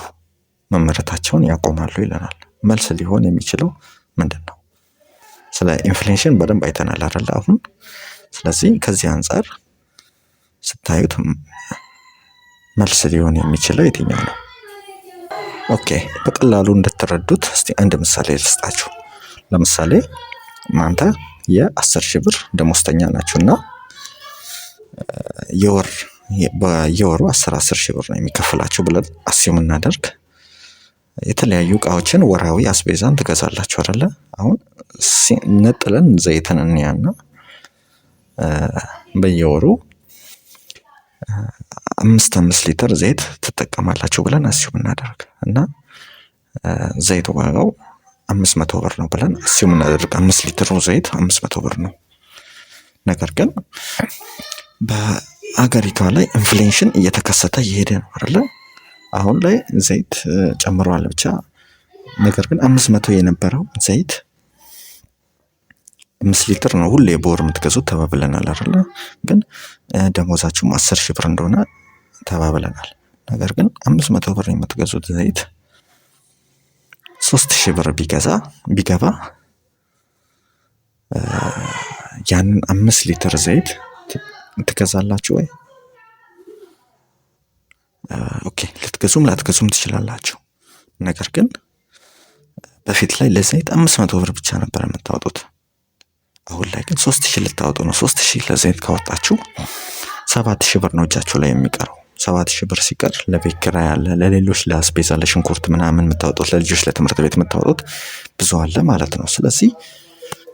መመረታቸውን ያቆማሉ ይለናል። መልስ ሊሆን የሚችለው ምንድነው? ስለ ኢንፍሌሽን በደንብ አይተናል አይደል አሁን። ስለዚህ ከዚህ አንፃር ስታዩት መልስ ሊሆን የሚችለው የትኛው ነው? ኦኬ በቀላሉ እንድትረዱት እስቲ አንድ ምሳሌ ልስጣችሁ። ለምሳሌ እናንተ የ10,000 ብር ደሞዝተኛ ናችሁና በየወሩ 10,000 ብር ነው የሚከፈላችሁ ብለን አስዩም እናደርግ። የተለያዩ እቃዎችን ወራዊ አስቤዛን ትገዛላችሁ አይደለ? አሁን ነጥለን ዘይትን እንያና በየወሩ 5 ሊትር ዘይት ትጠቀማላችሁ ብለን አስዩም እናደርግ እና ዘይት ዋጋው 500 ብር ነው ብለን አስዩም እናደርግ። 5 ሊትር ዘይት 500 ብር ነው። ነገር ግን በአገሪቷ ላይ ኢንፍሌሽን እየተከሰተ እየሄደ ነው አይደለ? አሁን ላይ ዘይት ጨምሯል ብቻ። ነገር ግን 500 የነበረው ዘይት 5 ሊትር ነው ሁሌ በወር የምትገዙት ተባብለናል አይደለ? ግን ደሞዛችሁም 10,000 ብር እንደሆነ ተባብለናል። ነገር ግን 500 ብር የምትገዙት ዘይት 3,000 ብር ቢገባ ያንን 5 ሊትር ዘይት ትገዛላችሁ ወይ? ኦኬ ልትገዙም ላትገዙም ትችላላችሁ። ነገር ግን በፊት ላይ ለዘይት 500 ብር ብቻ ነበር የምታወጡት። አሁን ላይ ግን 3,000 ልታወጡ ነው። 3,000 ለዘይት ካወጣችሁ 7,000 ብር ነው እጃችሁ ላይ የሚቀረው። 7,000 ብር ሲቀር ለቤት ኪራይ አለ፣ ለሌሎች ለአስቤዛ፣ ለሽንኩርት ምናምን የምታወጡት፣ ለልጆች ለትምህርት ቤት የምታወጡት ብዙ አለ ማለት ነው። ስለዚህ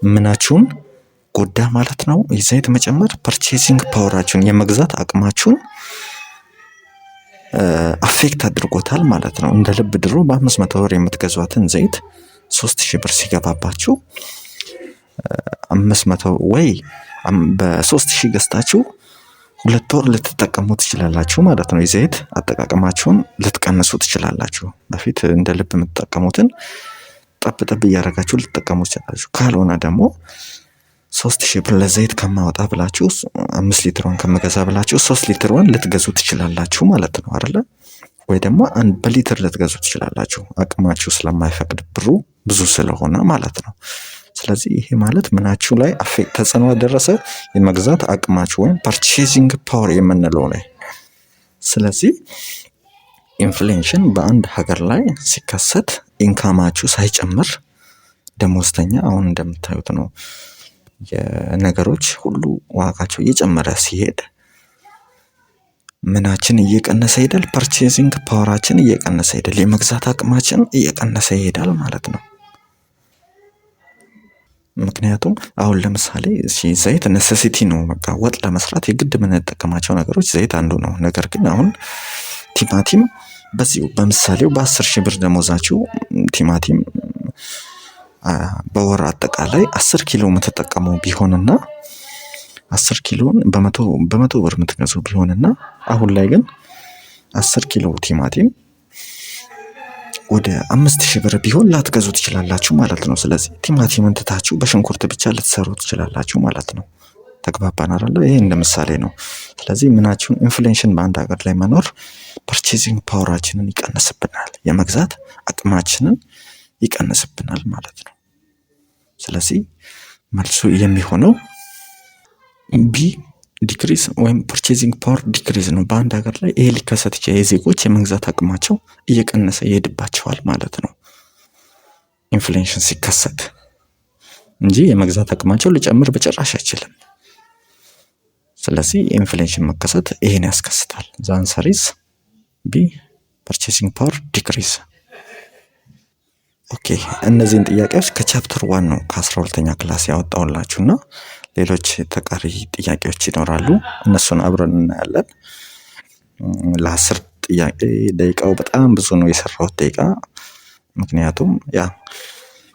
ምናችሁን ጎዳ ማለት ነው? የዘይት መጨመር ፐርቼዚንግ ፓወራችሁን የመግዛት አቅማችሁን አፌክት አድርጎታል ማለት ነው። እንደ ልብ ድሮ በ500 ብር የምትገዟትን ዘይት 3,000 ብር ሲገባባችሁ 500 ወይ በ3,000 ገዝታችሁ 2 ወር ልትጠቀሙ ትችላላችሁ ማለት ነው። የዘይት አጠቃቀማችሁን ልትቀንሱ ትችላላችሁ። በፊት እንደ ልብ የምትጠቀሙትን ጠብ እያደረጋችሁ ልትጠቀሙ ትችላላችሁ። ካልሆነ ደግሞ 3,000 ብር ለዘይት ከማወጣ ብላችሁ 5 ሊትሩን ከመገዛ ብላችሁ 3 ሊትሩን ልትገዙ ትችላላችሁ ማለት ነው አይደለ? ወይ ደግሞ በሊትር ልትገዙ ትችላላችሁ፣ አቅማችሁ ስለማይፈቅድ ብሩ ብዙ ስለሆነ ማለት ነው። ስለዚህ ይሄ ማለት ምናችሁ ላይ አፌክት ተጽዕኖ ደረሰ? የመግዛት አቅማችሁ ወይም ፐርቼዚንግ ፓወር የምንለው ላይ። ስለዚህ ኢንፍሌሽን በአንድ ሀገር ላይ ሲከሰት ኢንካማችሁ ሳይጨምር ደሞዝተኛ አሁን እንደምታዩት ነው የነገሮች ሁሉ ዋጋቸው እየጨመረ ሲሄድ ምናችን እየቀነሰ ይሄዳል? ፐርቼዚንግ ፓወራችን እየቀነሰ ይሄዳል። የመግዛት አቅማችን እየቀነሰ ይሄዳል ማለት ነው። ምክንያቱም አሁን ለምሳሌ ዘይት ነሰሲቲ ነው። በቃ ወጥ ለመስራት የግድ የምንጠቀማቸው ነገሮች ዘይት አንዱ ነው። ነገር ግን አሁን ቲማቲም በዚሁ በምሳሌው በ10,000 ብር ደሞዛችሁ ቲማቲም በወር አጠቃላይ 10 ኪሎ የምትጠቀሙ ቢሆንና 10 ኪሎን በመቶ ብር የምትገዙ ቢሆንና አሁን ላይ ግን 10 ኪሎ ቲማቲም ወደ 5,000 ብር ቢሆን ላትገዙ ትችላላችሁ ማለት ነው። ስለዚህ ቲማቲምን ትታችሁ በሽንኩርት ብቻ ልትሰሩ ትችላላችሁ ማለት ነው። ተግባባን አይደል? ይሄ እንደ ምሳሌ ነው። ስለዚህ ምናችሁን ኢንፍሌሽን በአንድ ሀገር ላይ መኖር ፐርቼዚንግ ፓወራችንን ይቀንስብናል፣ የመግዛት አቅማችንን ይቀንስብናል ማለት ነው። ስለዚህ መልሱ የሚሆነው ቢ ዲክሪዝ ወይም ፐርቼዚንግ ፓወር ዲክሪዝ ነው። በአንድ ሀገር ላይ ይሄ ሊከሰት ይችላል። የዜጎች የመግዛት አቅማቸው እየቀነሰ ይሄድባቸዋል ማለት ነው ኢንፍሌሽን ሲከሰት እንጂ የመግዛት አቅማቸው ሊጨምር በጭራሽ አይችልም። ስለዚህ የኢንፍሌሽን መከሰት ይሄን ያስከስታል። ዘ አንሰር ኢዝ ቢ ፐርቼሲንግ ፓወር ዲክሪዝ። ኦኬ እነዚህን ጥያቄዎች ከቻፕተር 1 ነው ከ12ኛ ክላስ ያወጣውላችሁና ሌሎች ተቀሪ ጥያቄዎች ይኖራሉ። እነሱን አብረን እናያለን። ለ10 ጥያቄ ደቂቃው በጣም ብዙ ነው የሰራሁት ደቂቃ። ምክንያቱም ያ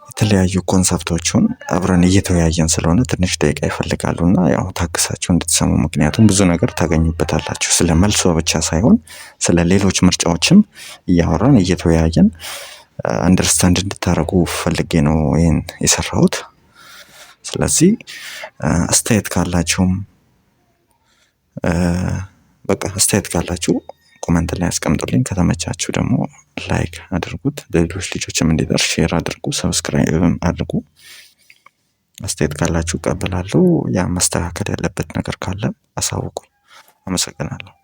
የተለያዩ ኮንሰፕቶችን አብረን እየተወያየን ስለሆነ ትንሽ ደቂቃ ይፈልጋሉና ያው ታግሳችሁ እንድትሰሙ። ምክንያቱም ብዙ ነገር ታገኙበታላችሁ። ስለ መልሶ ብቻ ሳይሆን ስለ ሌሎች ምርጫዎችም እያወራን እየተወያየን አንደርስታንድ እንድታደርጉ ፈልጌ ነው ይሄን የሰራሁት። ስለዚህ አስተያየት ካላችሁም በቃ አስተያየት ካላችሁ ኮሜንት ላይ አስቀምጡልኝ። ከተመቻችሁ ደግሞ ላይክ አድርጉት፣ ለሌሎች ልጆችም እንዲደርስ ሼር አድርጉ፣ ሰብስክራይብም አድርጉ። አስተያየት ካላችሁ እቀበላለሁ። ያ ማስተካከል ያለበት ነገር ካለ አሳውቁኝ። አመሰግናለሁ።